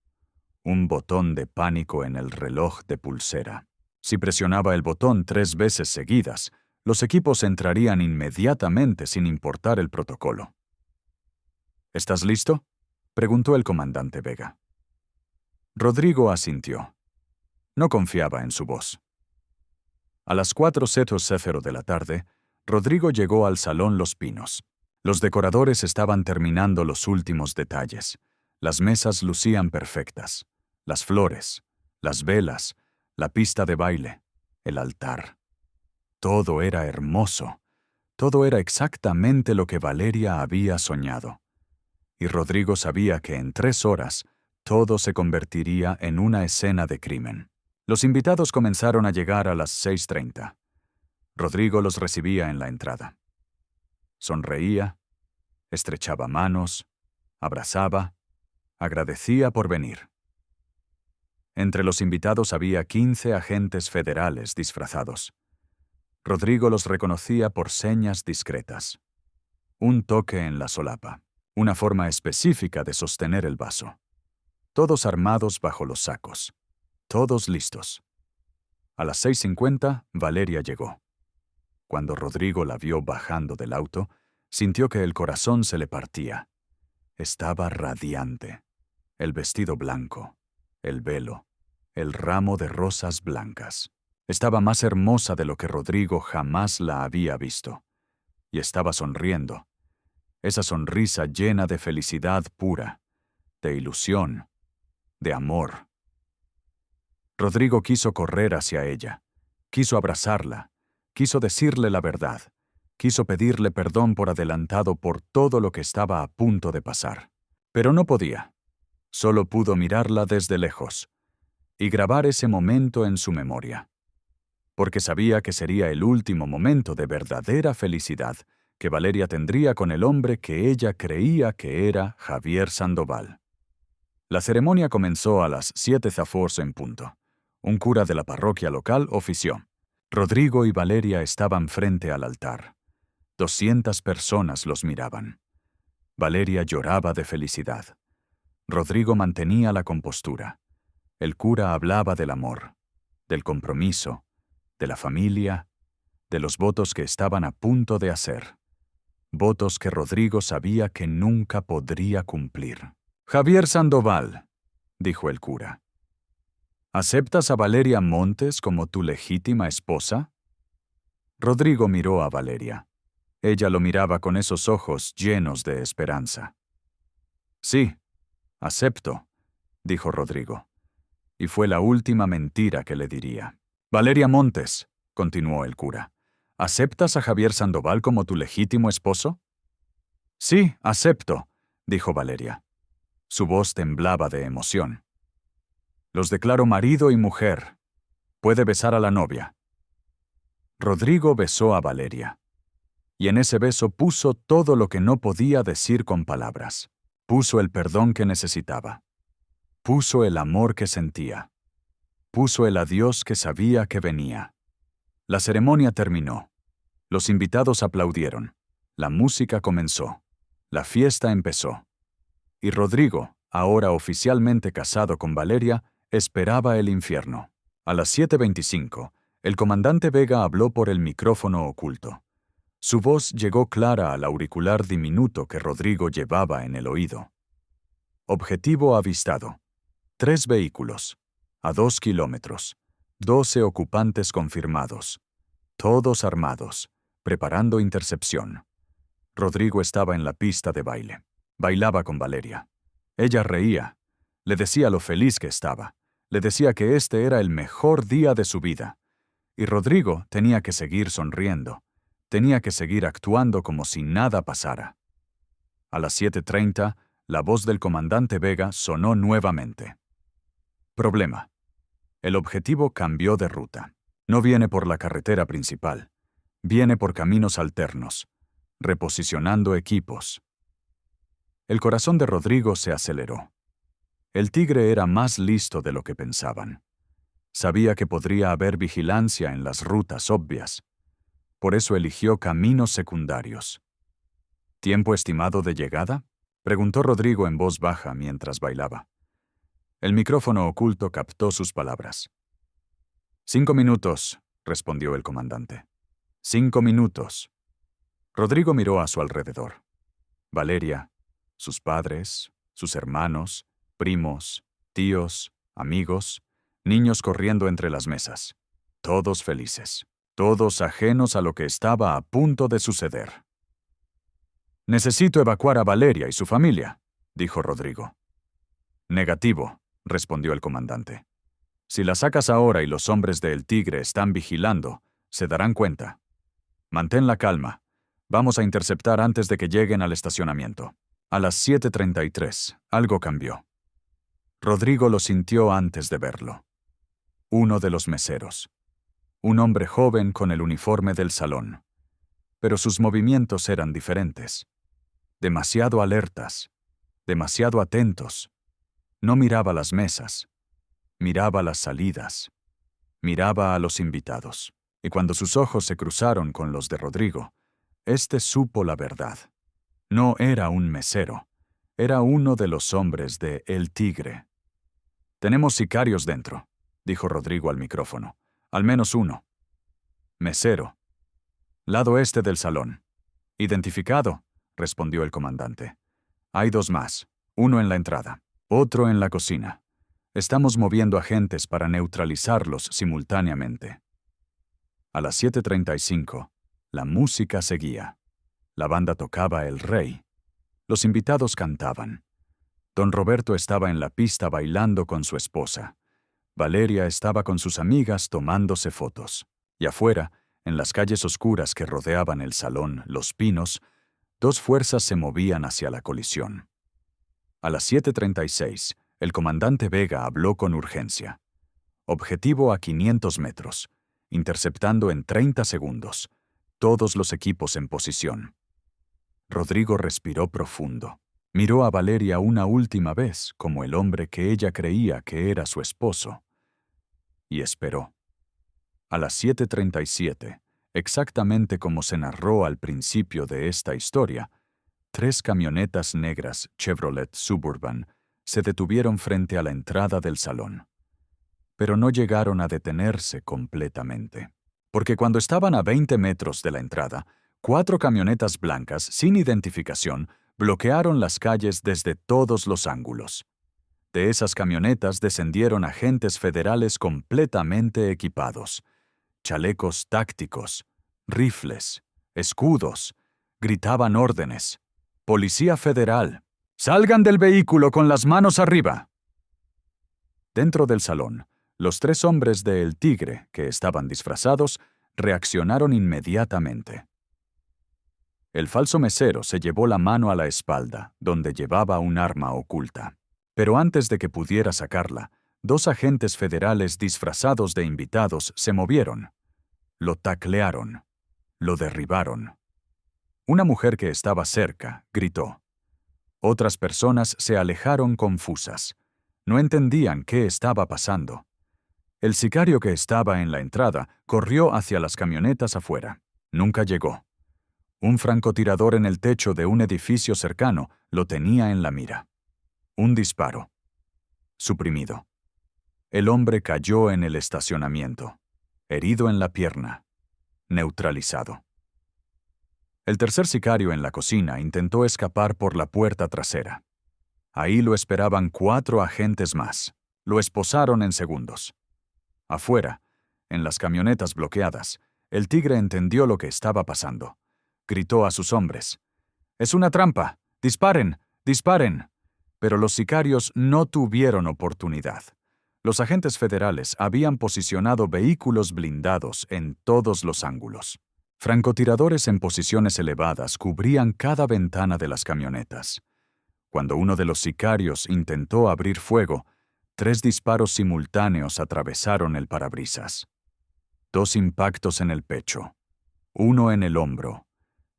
un botón de pánico en el reloj de pulsera. Si presionaba el botón 3 veces seguidas, los equipos entrarían inmediatamente sin importar el protocolo. ¿Estás listo?, preguntó el comandante Vega. Rodrigo asintió. No confiaba en su voz. A las 4:00 de la tarde, Rodrigo llegó al Salón Los Pinos. Los decoradores estaban terminando los últimos detalles. Las mesas lucían perfectas. Las flores, las velas, la pista de baile, el altar. Todo era hermoso. Todo era exactamente lo que Valeria había soñado. Y Rodrigo sabía que en 3 horas todo se convertiría en una escena de crimen. Los invitados comenzaron a llegar a las 6:30. Rodrigo los recibía en la entrada. Sonreía, estrechaba manos, abrazaba, agradecía por venir. Entre los invitados había 15 agentes federales disfrazados. Rodrigo los reconocía por señas discretas. Un toque en la solapa. Una forma específica de sostener el vaso. Todos armados bajo los sacos. Todos listos. A las 6:50, Valeria llegó. Cuando Rodrigo la vio bajando del auto, sintió que el corazón se le partía. Estaba radiante. El vestido blanco, el velo, el ramo de rosas blancas. Estaba más hermosa de lo que Rodrigo jamás la había visto. Y estaba sonriendo. Esa sonrisa llena de felicidad pura, de ilusión, de amor. Rodrigo quiso correr hacia ella, quiso abrazarla, quiso decirle la verdad, quiso pedirle perdón por adelantado por todo lo que estaba a punto de pasar. Pero no podía. Solo pudo mirarla desde lejos y grabar ese momento en su memoria, porque sabía que sería el último momento de verdadera felicidad que Valeria tendría con el hombre que ella creía que era Javier Sandoval. La ceremonia comenzó a las 7:00 en punto. Un cura de la parroquia local ofició. Rodrigo y Valeria estaban frente al altar. 200 personas los miraban. Valeria lloraba de felicidad. Rodrigo mantenía la compostura. El cura hablaba del amor, del compromiso, de la familia, de los votos que estaban a punto de hacer. Votos que Rodrigo sabía que nunca podría cumplir. Javier Sandoval, dijo el cura, ¿aceptas a Valeria Montes como tu legítima esposa? Rodrigo miró a Valeria. Ella lo miraba con esos ojos llenos de esperanza. Sí, acepto, dijo Rodrigo. Y fue la última mentira que le diría. Valeria Montes, continuó el cura, ¿aceptas a Javier Sandoval como tu legítimo esposo? Sí, acepto, dijo Valeria. Su voz temblaba de emoción. Los declaro marido y mujer. Puede besar a la novia. Rodrigo besó a Valeria. Y en ese beso puso todo lo que no podía decir con palabras. Puso el perdón que necesitaba. Puso el amor que sentía. Puso el adiós que sabía que venía. La ceremonia terminó. Los invitados aplaudieron. La música comenzó. La fiesta empezó. Y Rodrigo, ahora oficialmente casado con Valeria, esperaba el infierno. A las 7:25, el comandante Vega habló por el micrófono oculto. Su voz llegó clara al auricular diminuto que Rodrigo llevaba en el oído. Objetivo avistado. 3 vehículos. A 2 kilómetros. 12 ocupantes confirmados. Todos armados, preparando intercepción. Rodrigo estaba en la pista de baile. Bailaba con Valeria. Ella reía. Le decía lo feliz que estaba. Le decía que este era el mejor día de su vida. Y Rodrigo tenía que seguir sonriendo. Tenía que seguir actuando como si nada pasara. A las 7:30, la voz del comandante Vega sonó nuevamente. Problema. El objetivo cambió de ruta. No viene por la carretera principal. Viene por caminos alternos, reposicionando equipos. El corazón de Rodrigo se aceleró. El tigre era más listo de lo que pensaban. Sabía que podría haber vigilancia en las rutas obvias. Por eso eligió caminos secundarios. ¿Tiempo estimado de llegada?, preguntó Rodrigo en voz baja mientras bailaba. El micrófono oculto captó sus palabras. 5 minutos, respondió el comandante. 5 minutos. Rodrigo miró a su alrededor. Valeria, sus padres, sus hermanos, primos, tíos, amigos, niños corriendo entre las mesas. Todos felices, todos ajenos a lo que estaba a punto de suceder. Necesito evacuar a Valeria y su familia, dijo Rodrigo. Negativo, respondió el comandante. Si la sacas ahora y los hombres de El Tigre están vigilando, se darán cuenta. Mantén la calma. Vamos a interceptar antes de que lleguen al estacionamiento. A las 7:33, algo cambió. Rodrigo lo sintió antes de verlo. Uno de los meseros. Un hombre joven con el uniforme del salón. Pero sus movimientos eran diferentes. Demasiado alertas. Demasiado atentos. No miraba las mesas. Miraba las salidas. Miraba a los invitados. Y cuando sus ojos se cruzaron con los de Rodrigo, éste supo la verdad. No era un mesero. Era uno de los hombres de El Tigre. «Tenemos sicarios dentro», dijo Rodrigo al micrófono. «Al menos uno». «Mesero. Lado este del salón». «Identificado», respondió el comandante. «Hay dos más. Uno en la entrada. Otro en la cocina. Estamos moviendo agentes para neutralizarlos simultáneamente». A las 7:35, la música seguía. La banda tocaba El Rey. Los invitados cantaban. Don Roberto estaba en la pista bailando con su esposa. Valeria estaba con sus amigas tomándose fotos. Y afuera, en las calles oscuras que rodeaban el salón Los Pinos, dos fuerzas se movían hacia la colisión. A las 7:36, el comandante Vega habló con urgencia. Objetivo a 500 metros, interceptando en 30 segundos. Todos los equipos en posición. Rodrigo respiró profundo. Miró a Valeria una última vez como el hombre que ella creía que era su esposo. Y esperó. A las 7:37, exactamente como se narró al principio de esta historia, 3 camionetas negras Chevrolet Suburban se detuvieron frente a la entrada del salón. Pero no llegaron a detenerse completamente. Porque cuando estaban a 20 metros de la entrada, 4 camionetas blancas sin identificación bloquearon las calles desde todos los ángulos. De esas camionetas descendieron agentes federales completamente equipados. Chalecos tácticos, rifles, escudos, gritaban órdenes. «Policía Federal, salgan del vehículo con las manos arriba». Dentro del salón, los 3 hombres de El Tigre, que estaban disfrazados, reaccionaron inmediatamente. El falso mesero se llevó la mano a la espalda, donde llevaba un arma oculta. Pero antes de que pudiera sacarla, 2 agentes federales disfrazados de invitados se movieron. Lo taclearon. Lo derribaron. Una mujer que estaba cerca gritó. Otras personas se alejaron confusas. No entendían qué estaba pasando. El sicario que estaba en la entrada corrió hacia las camionetas afuera. Nunca llegó. Un francotirador en el techo de un edificio cercano lo tenía en la mira. Un disparo. Suprimido. El hombre cayó en el estacionamiento, herido en la pierna, neutralizado. El tercer sicario en la cocina intentó escapar por la puerta trasera. Ahí lo esperaban 4 agentes más. Lo esposaron en segundos. Afuera, en las camionetas bloqueadas, el Tigre entendió lo que estaba pasando. Gritó a sus hombres. «¡Es una trampa! ¡Disparen! ¡Disparen!». Pero los sicarios no tuvieron oportunidad. Los agentes federales habían posicionado vehículos blindados en todos los ángulos. Francotiradores en posiciones elevadas cubrían cada ventana de las camionetas. Cuando uno de los sicarios intentó abrir fuego, 3 disparos simultáneos atravesaron el parabrisas. 2 impactos en el pecho, 1 en el hombro.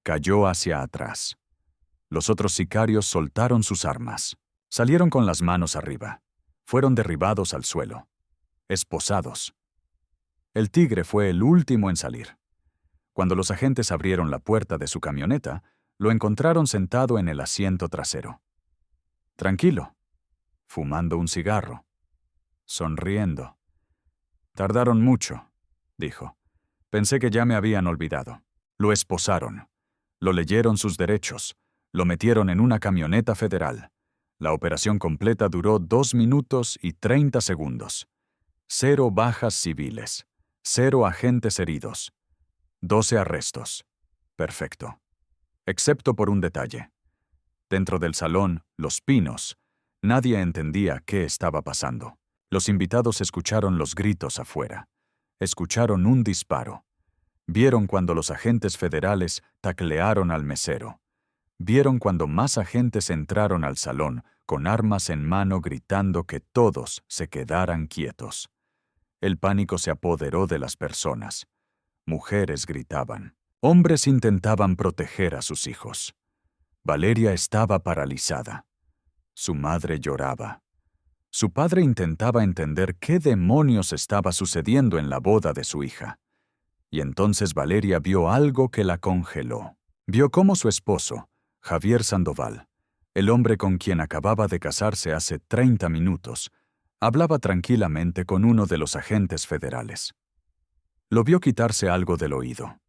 Cayó hacia atrás. Los otros sicarios soltaron sus armas. Salieron con las manos arriba. Fueron derribados al suelo. Esposados. El Tigre fue el último en salir. Cuando los agentes abrieron la puerta de su camioneta, lo encontraron sentado en el asiento trasero. Tranquilo, fumando un cigarro, sonriendo. «Tardaron mucho», dijo. «Pensé que ya me habían olvidado». Lo esposaron. Lo leyeron sus derechos. Lo metieron en una camioneta federal. La operación completa duró 2 minutos y 30 segundos. 0 bajas civiles. 0 agentes heridos. 12 arrestos. Perfecto. Excepto por un detalle. Dentro del salón, Los Pinos, nadie entendía qué estaba pasando. Los invitados escucharon los gritos afuera. Escucharon un disparo. Vieron cuando los agentes federales taclearon al mesero. Vieron cuando más agentes entraron al salón con armas en mano gritando que todos se quedaran quietos. El pánico se apoderó de las personas. Mujeres gritaban. Hombres intentaban proteger a sus hijos. Valeria estaba paralizada. Su madre lloraba. Su padre intentaba entender qué demonios estaba sucediendo en la boda de su hija. Y entonces Valeria vio algo que la congeló. Vio cómo su esposo, Javier Sandoval, el hombre con quien acababa de casarse hace 30 minutos, hablaba tranquilamente con uno de los agentes federales. Lo vio quitarse algo del oído.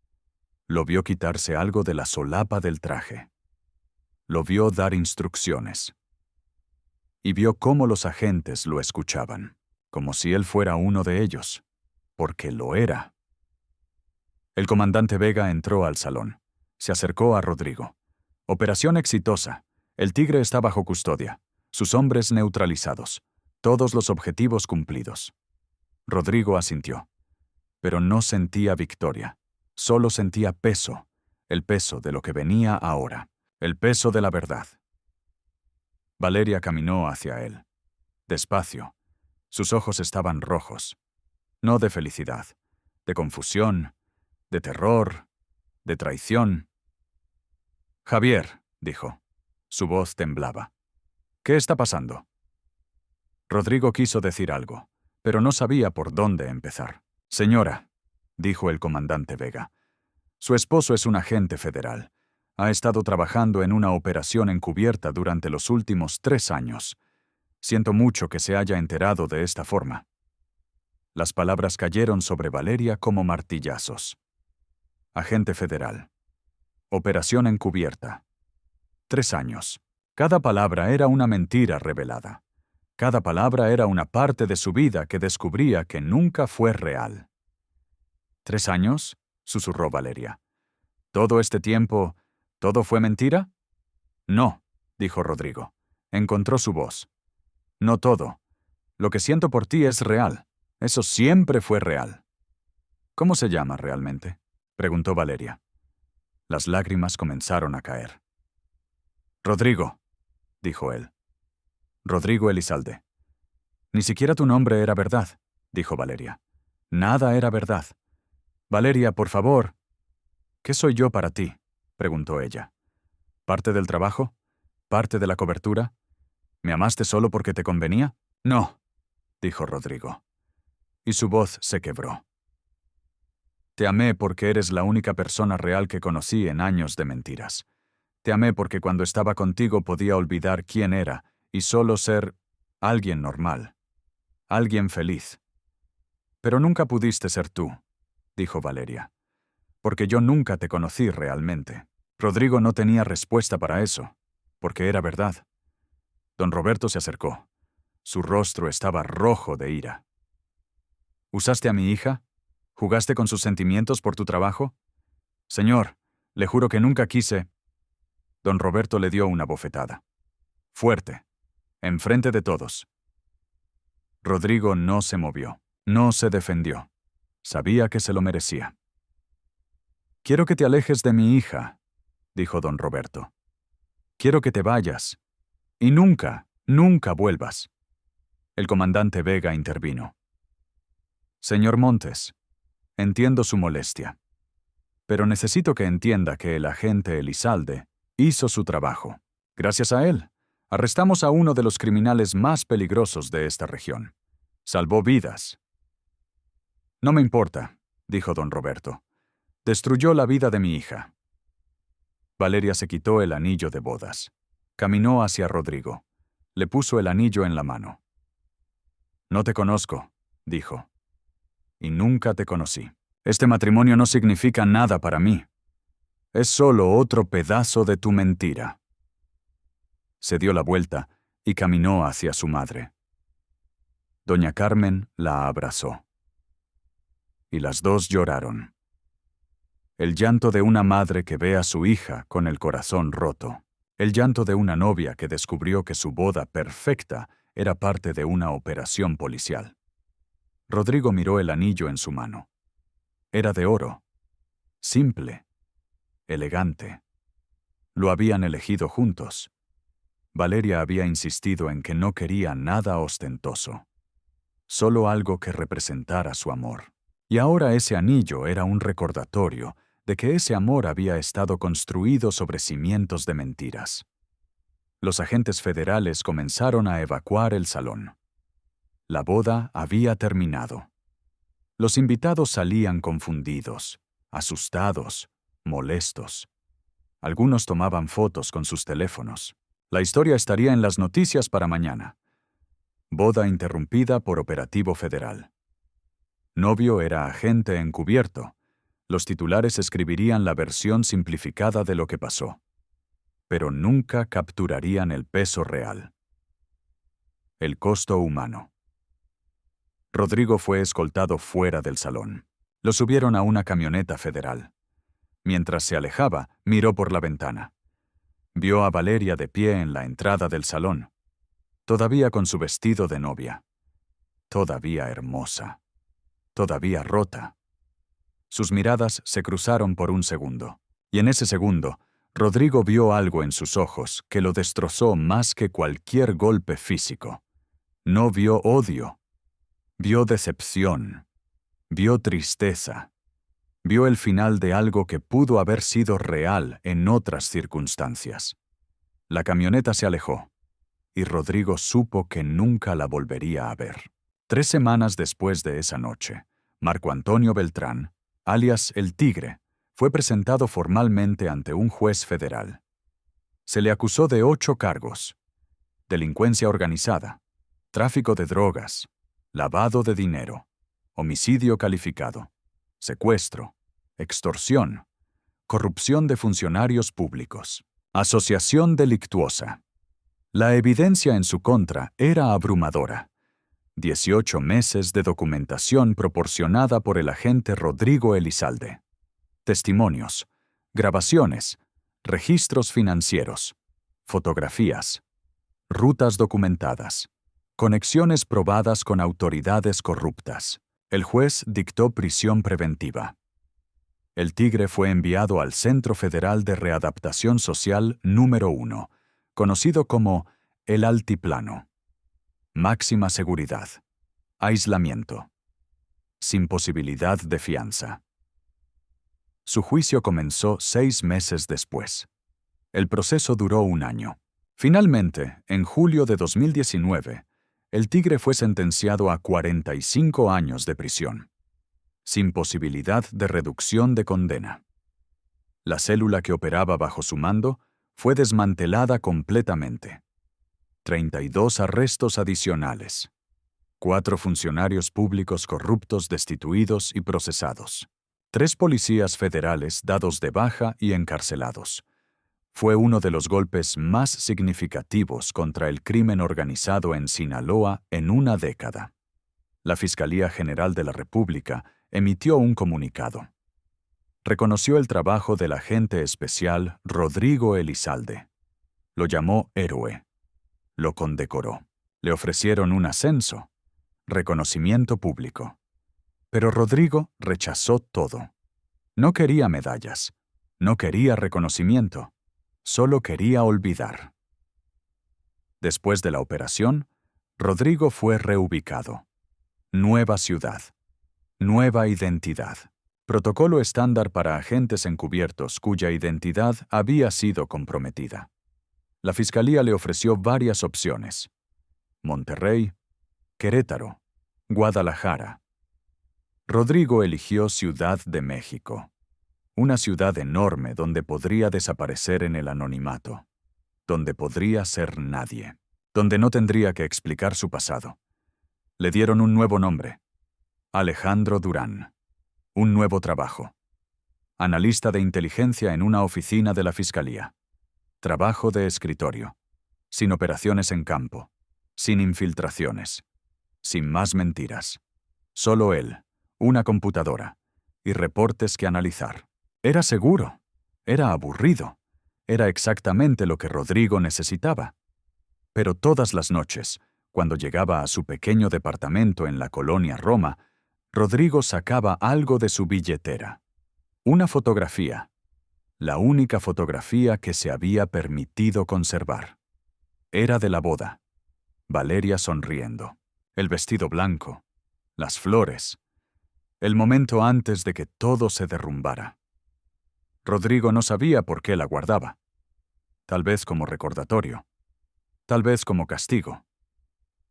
Lo vio quitarse algo de la solapa del traje. Lo vio dar instrucciones. Y vio cómo los agentes lo escuchaban, como si él fuera uno de ellos, porque lo era. El comandante Vega entró al salón. Se acercó a Rodrigo. Operación exitosa. El Tigre está bajo custodia. Sus hombres neutralizados. Todos los objetivos cumplidos. Rodrigo asintió. Pero no sentía victoria. Solo sentía peso. El peso de lo que venía ahora. El peso de la verdad. Valeria caminó hacia él. Despacio. Sus ojos estaban rojos. No de felicidad. De confusión. De terror. De traición. Javier, dijo. Su voz temblaba. ¿Qué está pasando? Rodrigo quiso decir algo, pero no sabía por dónde empezar. Señora, dijo el comandante Vega, su esposo es un agente federal. Ha estado trabajando en una operación encubierta durante los últimos 3 años. Siento mucho que se haya enterado de esta forma. Las palabras cayeron sobre Valeria como martillazos. Agente federal. Operación encubierta. 3 años. Cada palabra era una mentira revelada. Cada palabra era una parte de su vida que descubría que nunca fue real. ¿3 años? Susurró Valeria. ¿Todo este tiempo, todo fue mentira? No, dijo Rodrigo. Encontró su voz. No todo. Lo que siento por ti es real. Eso siempre fue real. ¿Cómo se llama realmente? Preguntó Valeria. Las lágrimas comenzaron a caer. Rodrigo, dijo él. Rodrigo Elizalde. Ni siquiera tu nombre era verdad, dijo Valeria. Nada era verdad. Valeria, por favor. ¿Qué soy yo para ti? Preguntó ella. ¿Parte del trabajo? ¿Parte de la cobertura? ¿Me amaste solo porque te convenía? No, dijo Rodrigo. Y su voz se quebró. Te amé porque eres la única persona real que conocí en años de mentiras. Te amé porque cuando estaba contigo podía olvidar quién era y solo ser alguien normal, alguien feliz. Pero nunca pudiste ser tú, dijo Valeria, porque yo nunca te conocí realmente. Rodrigo no tenía respuesta para eso, porque era verdad. Don Roberto se acercó. Su rostro estaba rojo de ira. ¿Usaste a mi hija? ¿Jugaste con sus sentimientos por tu trabajo? Señor, le juro que nunca quise. Don Roberto le dio una bofetada. Fuerte, enfrente de todos. Rodrigo no se movió, no se defendió. Sabía que se lo merecía. Quiero que te alejes de mi hija, dijo don Roberto. Quiero que te vayas. Y nunca, nunca vuelvas. El comandante Vega intervino. Señor Montes, entiendo su molestia, pero necesito que entienda que el agente Elizalde hizo su trabajo. Gracias a él, arrestamos a uno de los criminales más peligrosos de esta región. Salvó vidas. No me importa, dijo don Roberto. Destruyó la vida de mi hija. Valeria se quitó el anillo de bodas. Caminó hacia Rodrigo. Le puso el anillo en la mano. No te conozco, dijo. Y nunca te conocí. Este matrimonio no significa nada para mí. Es solo otro pedazo de tu mentira. Se dio la vuelta y caminó hacia su madre. Doña Carmen la abrazó. Y las dos lloraron. El llanto de una madre que ve a su hija con el corazón roto. El llanto de una novia que descubrió que su boda perfecta era parte de una operación policial. Rodrigo miró el anillo en su mano. Era de oro. Simple. Elegante. Lo habían elegido juntos. Valeria había insistido en que no quería nada ostentoso. Solo algo que representara su amor. Y ahora ese anillo era un recordatorio de que ese amor había estado construido sobre cimientos de mentiras. Los agentes federales comenzaron a evacuar el salón. La boda había terminado. Los invitados salían confundidos, asustados, molestos. Algunos tomaban fotos con sus teléfonos. La historia estaría en las noticias para mañana. Boda interrumpida por operativo federal. Novio era agente encubierto. Los titulares escribirían la versión simplificada de lo que pasó, pero nunca capturarían el peso real. El costo humano. Rodrigo fue escoltado fuera del salón. Lo subieron a una camioneta federal. Mientras se alejaba, miró por la ventana. Vio a Valeria de pie en la entrada del salón, todavía con su vestido de novia, todavía hermosa, todavía rota. Sus miradas se cruzaron por un segundo, y en ese segundo, Rodrigo vio algo en sus ojos que lo destrozó más que cualquier golpe físico. No vio odio, vio decepción, vio tristeza, vio el final de algo que pudo haber sido real en otras circunstancias. La camioneta se alejó, y Rodrigo supo que nunca la volvería a ver. 3 semanas después de esa noche, Marco Antonio Beltrán, alias El Tigre, fue presentado formalmente ante un juez federal. Se le acusó de 8 cargos: delincuencia organizada, tráfico de drogas, lavado de dinero, homicidio calificado, secuestro, extorsión, corrupción de funcionarios públicos, asociación delictuosa. La evidencia en su contra era abrumadora. 18 meses de documentación proporcionada por el agente Rodrigo Elizalde. Testimonios, grabaciones, registros financieros, fotografías, rutas documentadas, conexiones probadas con autoridades corruptas. El juez dictó prisión preventiva. El Tigre fue enviado al Centro Federal de Readaptación Social número 1, conocido como el Altiplano. Máxima seguridad. Aislamiento. Sin posibilidad de fianza. Su juicio comenzó 6 meses después. El proceso duró 1 año. Finalmente, en julio de 2019, el Tigre fue sentenciado a 45 años de prisión, sin posibilidad de reducción de condena. La célula que operaba bajo su mando fue desmantelada completamente. 32 arrestos adicionales. 4 funcionarios públicos corruptos destituidos y procesados. 3 policías federales dados de baja y encarcelados. Fue uno de los golpes más significativos contra el crimen organizado en Sinaloa en una década. La Fiscalía General de la República emitió un comunicado. Reconoció el trabajo del agente especial Rodrigo Elizalde. Lo llamó héroe. Lo condecoró. Le ofrecieron un ascenso, reconocimiento público. Pero Rodrigo rechazó todo. No quería medallas, no quería reconocimiento, solo quería olvidar. Después de la operación, Rodrigo fue reubicado. Nueva ciudad, nueva identidad. Protocolo estándar para agentes encubiertos cuya identidad había sido comprometida. La Fiscalía le ofreció varias opciones: Monterrey, Querétaro, Guadalajara. Rodrigo eligió Ciudad de México, una ciudad enorme donde podría desaparecer en el anonimato, donde podría ser nadie, donde no tendría que explicar su pasado. Le dieron un nuevo nombre: Alejandro Durán. Un nuevo trabajo: analista de inteligencia en una oficina de la Fiscalía. Trabajo de escritorio, sin operaciones en campo, sin infiltraciones, sin más mentiras. Solo él, una computadora y reportes que analizar. Era seguro, era aburrido, era exactamente lo que Rodrigo necesitaba. Pero todas las noches, cuando llegaba a su pequeño departamento en la colonia Roma, Rodrigo sacaba algo de su billetera. Una fotografía. La única fotografía que se había permitido conservar. Era de la boda. Valeria sonriendo. El vestido blanco. Las flores. El momento antes de que todo se derrumbara. Rodrigo no sabía por qué la guardaba. Tal vez como recordatorio. Tal vez como castigo.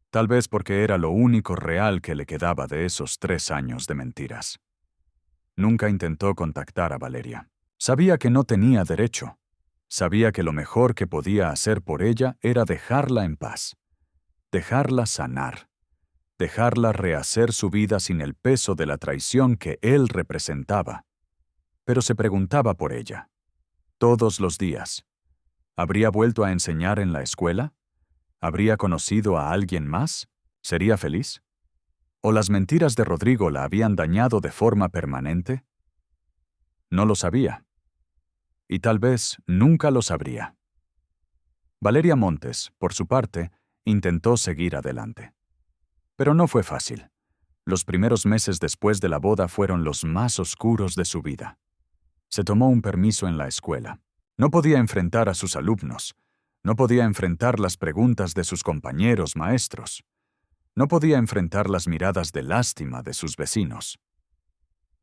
Tal vez porque era lo único real que le quedaba de esos 3 años de mentiras. Nunca intentó contactar a Valeria. Sabía que no tenía derecho. Sabía que lo mejor que podía hacer por ella era dejarla en paz, dejarla sanar, dejarla rehacer su vida sin el peso de la traición que él representaba. Pero se preguntaba por ella. Todos los días. ¿Habría vuelto a enseñar en la escuela? ¿Habría conocido a alguien más? ¿Sería feliz? ¿O las mentiras de Rodrigo la habían dañado de forma permanente? No lo sabía. Y tal vez nunca lo sabría. Valeria Montes, por su parte, intentó seguir adelante. Pero no fue fácil. Los primeros meses después de la boda fueron los más oscuros de su vida. Se tomó un permiso en la escuela. No podía enfrentar a sus alumnos. No podía enfrentar las preguntas de sus compañeros maestros. No podía enfrentar las miradas de lástima de sus vecinos.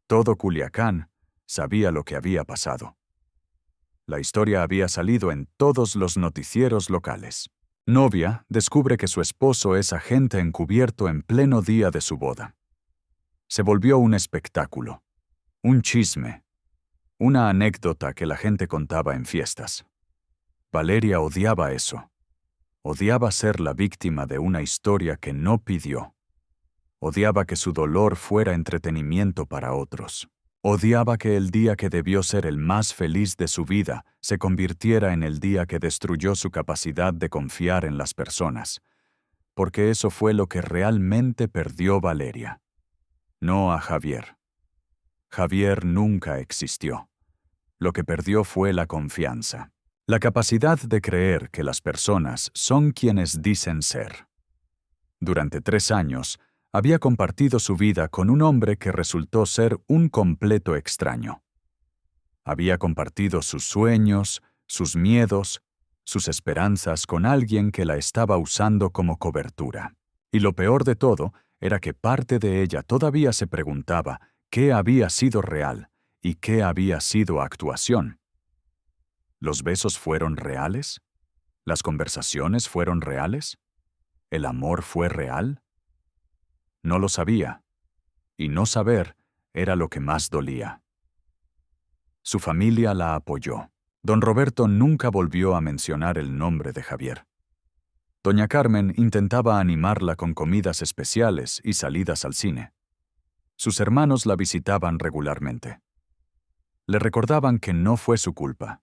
Todo Culiacán sabía lo que había pasado. La historia había salido en todos los noticieros locales. Novia descubre que su esposo es agente encubierto en pleno día de su boda. Se volvió un espectáculo, un chisme, una anécdota que la gente contaba en fiestas. Valeria odiaba eso. Odiaba ser la víctima de una historia que no pidió. Odiaba que su dolor fuera entretenimiento para otros. Odiaba que el día que debió ser el más feliz de su vida se convirtiera en el día que destruyó su capacidad de confiar en las personas, porque eso fue lo que realmente perdió Valeria, no a Javier. Javier nunca existió. Lo que perdió fue la confianza, la capacidad de creer que las personas son quienes dicen ser. Durante 3 años, había compartido su vida con un hombre que resultó ser un completo extraño. Había compartido sus sueños, sus miedos, sus esperanzas con alguien que la estaba usando como cobertura. Y lo peor de todo era que parte de ella todavía se preguntaba qué había sido real y qué había sido actuación. ¿Los besos fueron reales? ¿Las conversaciones fueron reales? ¿El amor fue real? No lo sabía, y no saber era lo que más dolía. Su familia la apoyó. Don Roberto nunca volvió a mencionar el nombre de Javier. Doña Carmen intentaba animarla con comidas especiales y salidas al cine. Sus hermanos la visitaban regularmente. Le recordaban que no fue su culpa,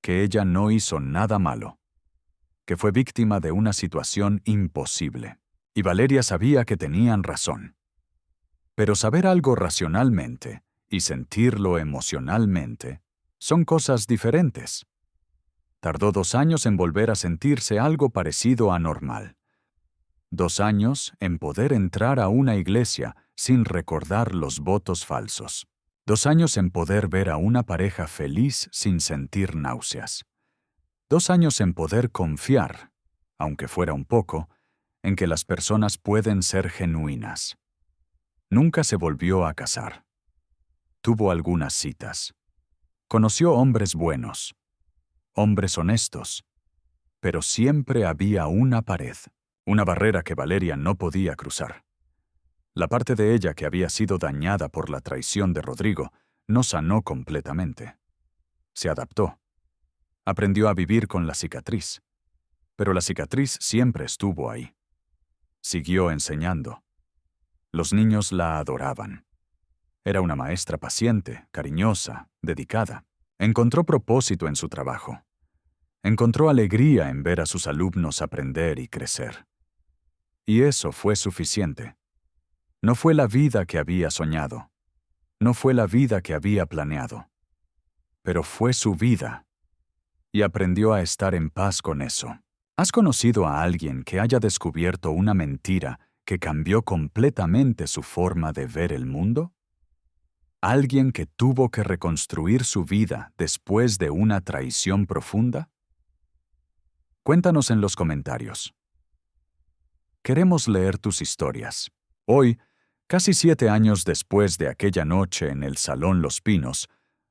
que ella no hizo nada malo, que fue víctima de una situación imposible. Y Valeria sabía que tenían razón. Pero saber algo racionalmente y sentirlo emocionalmente son cosas diferentes. Tardó 2 años en volver a sentirse algo parecido a normal. 2 años en poder entrar a una iglesia sin recordar los votos falsos. 2 años en poder ver a una pareja feliz sin sentir náuseas. 2 años en poder confiar, aunque fuera un poco, en que las personas pueden ser genuinas. Nunca se volvió a casar. Tuvo algunas citas. Conoció hombres buenos, hombres honestos, pero siempre había una pared, una barrera que Valeria no podía cruzar. La parte de ella que había sido dañada por la traición de Rodrigo no sanó completamente. Se adaptó. Aprendió a vivir con la cicatriz. Pero la cicatriz siempre estuvo ahí. Siguió enseñando. Los niños la adoraban. Era una maestra paciente, cariñosa, dedicada. Encontró propósito en su trabajo. Encontró alegría en ver a sus alumnos aprender y crecer. Y eso fue suficiente. No fue la vida que había soñado. No fue la vida que había planeado. Pero fue su vida. Y aprendió a estar en paz con eso. ¿Has conocido a alguien que haya descubierto una mentira que cambió completamente su forma de ver el mundo? ¿Alguien que tuvo que reconstruir su vida después de una traición profunda? Cuéntanos en los comentarios. Queremos leer tus historias. Hoy, casi 7 años después de aquella noche en el Salón Los Pinos,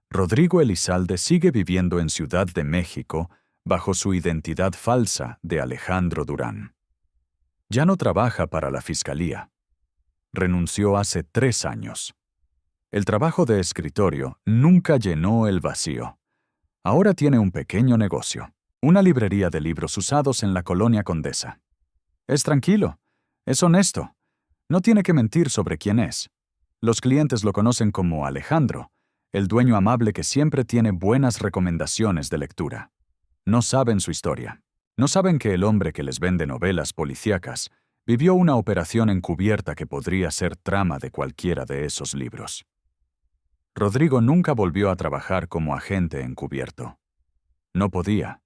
Rodrigo Elizalde sigue viviendo en Ciudad de México bajo su identidad falsa de Alejandro Durán. Ya no trabaja para la Fiscalía. Renunció hace 3 años. El trabajo de escritorio nunca llenó el vacío. Ahora tiene un pequeño negocio, una librería de libros usados en la Colonia Condesa. Es tranquilo, es honesto, no tiene que mentir sobre quién es. Los clientes lo conocen como Alejandro, el dueño amable que siempre tiene buenas recomendaciones de lectura. No saben su historia. No saben que el hombre que les vende novelas policíacas vivió una operación encubierta que podría ser trama de cualquiera de esos libros. Rodrigo nunca volvió a trabajar como agente encubierto. No podía.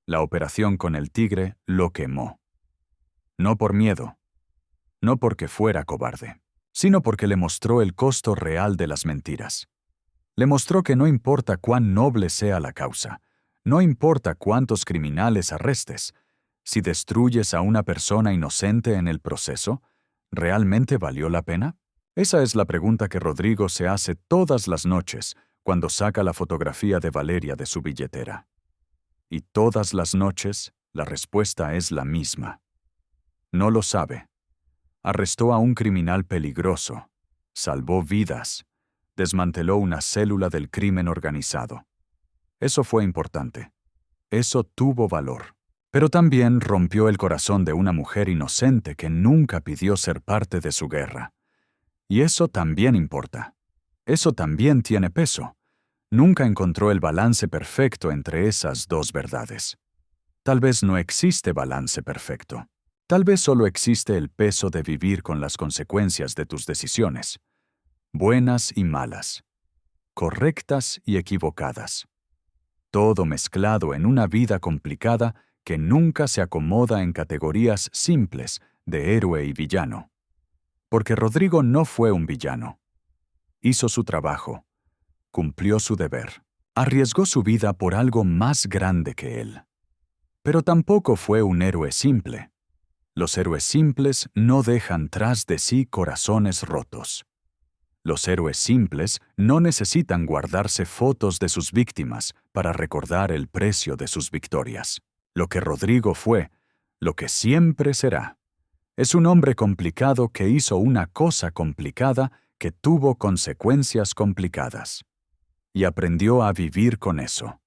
La operación con el tigre lo quemó. No por miedo, no porque fuera cobarde, sino porque le mostró el costo real de las mentiras. Le mostró que no importa cuán noble sea la causa, no importa cuántos criminales arrestes, si destruyes a una persona inocente en el proceso, ¿realmente valió la pena? Esa es la pregunta que Rodrigo se hace todas las noches cuando saca la fotografía de Valeria de su billetera. Y todas las noches la respuesta es la misma. No lo sabe. Arrestó a un criminal peligroso, salvó vidas, desmanteló una célula del crimen organizado. Eso fue importante. Eso tuvo valor. Pero también rompió el corazón de una mujer inocente que nunca pidió ser parte de su guerra. Y eso también importa. Eso también tiene peso. Nunca encontró el balance perfecto entre esas dos verdades. Tal vez no existe balance perfecto. Tal vez solo existe el peso de vivir con las consecuencias de tus decisiones, buenas y malas, correctas y equivocadas. Todo mezclado en una vida complicada que nunca se acomoda en categorías simples de héroe y villano. Porque Rodrigo no fue un villano. Hizo su trabajo, cumplió su deber, arriesgó su vida por algo más grande que él. Pero tampoco fue un héroe simple. Los héroes simples no dejan tras de sí corazones rotos. Los héroes simples no necesitan guardarse fotos de sus víctimas para recordar el precio de sus victorias. Lo que Rodrigo fue, lo que siempre será, es un hombre complicado que hizo una cosa complicada que tuvo consecuencias complicadas. Y aprendió a vivir con eso.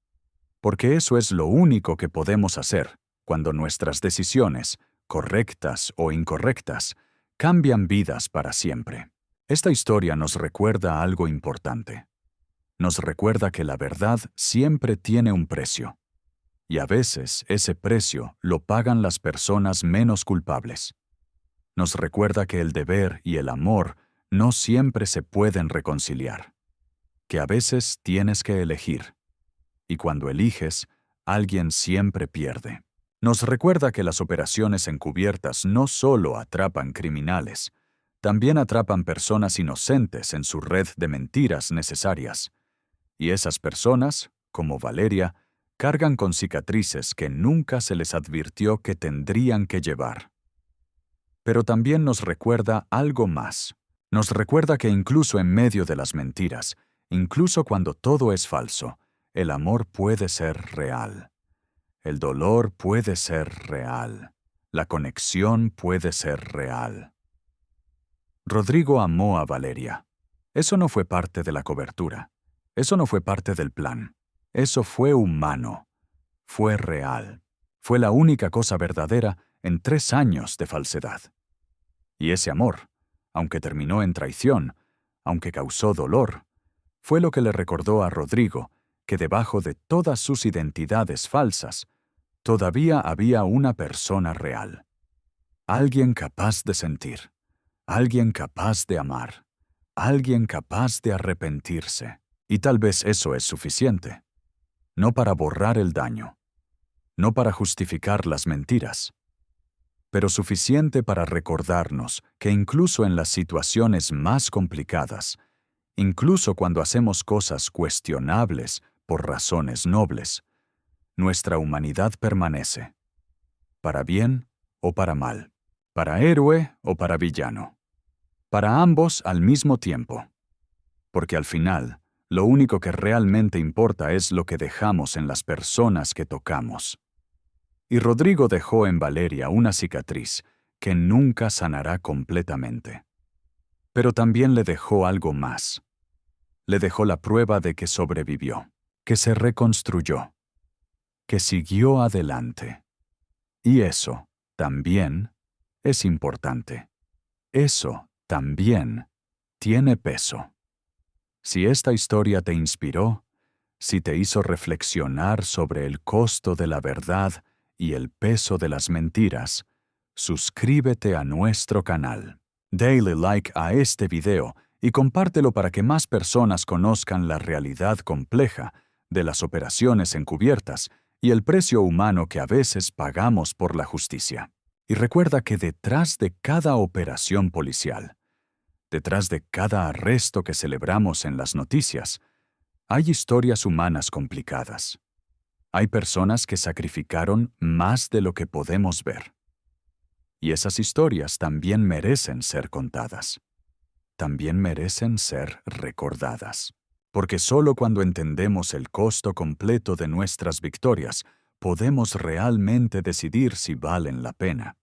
Porque eso es lo único que podemos hacer cuando nuestras decisiones, correctas o incorrectas, cambian vidas para siempre. Esta historia nos recuerda algo importante. Nos recuerda que la verdad siempre tiene un precio. Y a veces ese precio lo pagan las personas menos culpables. Nos recuerda que el deber y el amor no siempre se pueden reconciliar. Que a veces tienes que elegir. Y cuando eliges, alguien siempre pierde. Nos recuerda que las operaciones encubiertas no solo atrapan criminales, también atrapan personas inocentes en su red de mentiras necesarias. Y esas personas, como Valeria, cargan con cicatrices que nunca se les advirtió que tendrían que llevar. Pero también nos recuerda algo más. Nos recuerda que incluso en medio de las mentiras, incluso cuando todo es falso, el amor puede ser real. El dolor puede ser real. La conexión puede ser real. Rodrigo amó a Valeria. Eso no fue parte de la cobertura. Eso no fue parte del plan. Eso fue humano. Fue real. Fue la única cosa verdadera en 3 años de falsedad. Y ese amor, aunque terminó en traición, aunque causó dolor, fue lo que le recordó a Rodrigo que debajo de todas sus identidades falsas, todavía había una persona real. Alguien capaz de sentir, alguien capaz de amar, alguien capaz de arrepentirse. Y tal vez eso es suficiente. No para borrar el daño, no para justificar las mentiras, pero suficiente para recordarnos que incluso en las situaciones más complicadas, incluso cuando hacemos cosas cuestionables por razones nobles, nuestra humanidad permanece, para bien o para mal, para héroe o para villano, para ambos al mismo tiempo, porque al final, lo único que realmente importa es lo que dejamos en las personas que tocamos. Y Rodrigo dejó en Valeria una cicatriz que nunca sanará completamente. Pero también le dejó algo más. Le dejó la prueba de que sobrevivió. que se reconstruyó, que siguió adelante. Y eso también es importante. Eso también tiene peso. Si esta historia te inspiró, si te hizo reflexionar sobre el costo de la verdad y el peso de las mentiras, suscríbete a nuestro canal. Dale like a este video y compártelo para que más personas conozcan la realidad compleja de las operaciones encubiertas y el precio humano que a veces pagamos por la justicia. Y recuerda que detrás de cada operación policial, detrás de cada arresto que celebramos en las noticias, hay historias humanas complicadas. Hay personas que sacrificaron más de lo que podemos ver. Y esas historias también merecen ser contadas. También merecen ser recordadas. Porque solo cuando entendemos el costo completo de nuestras victorias, podemos realmente decidir si valen la pena.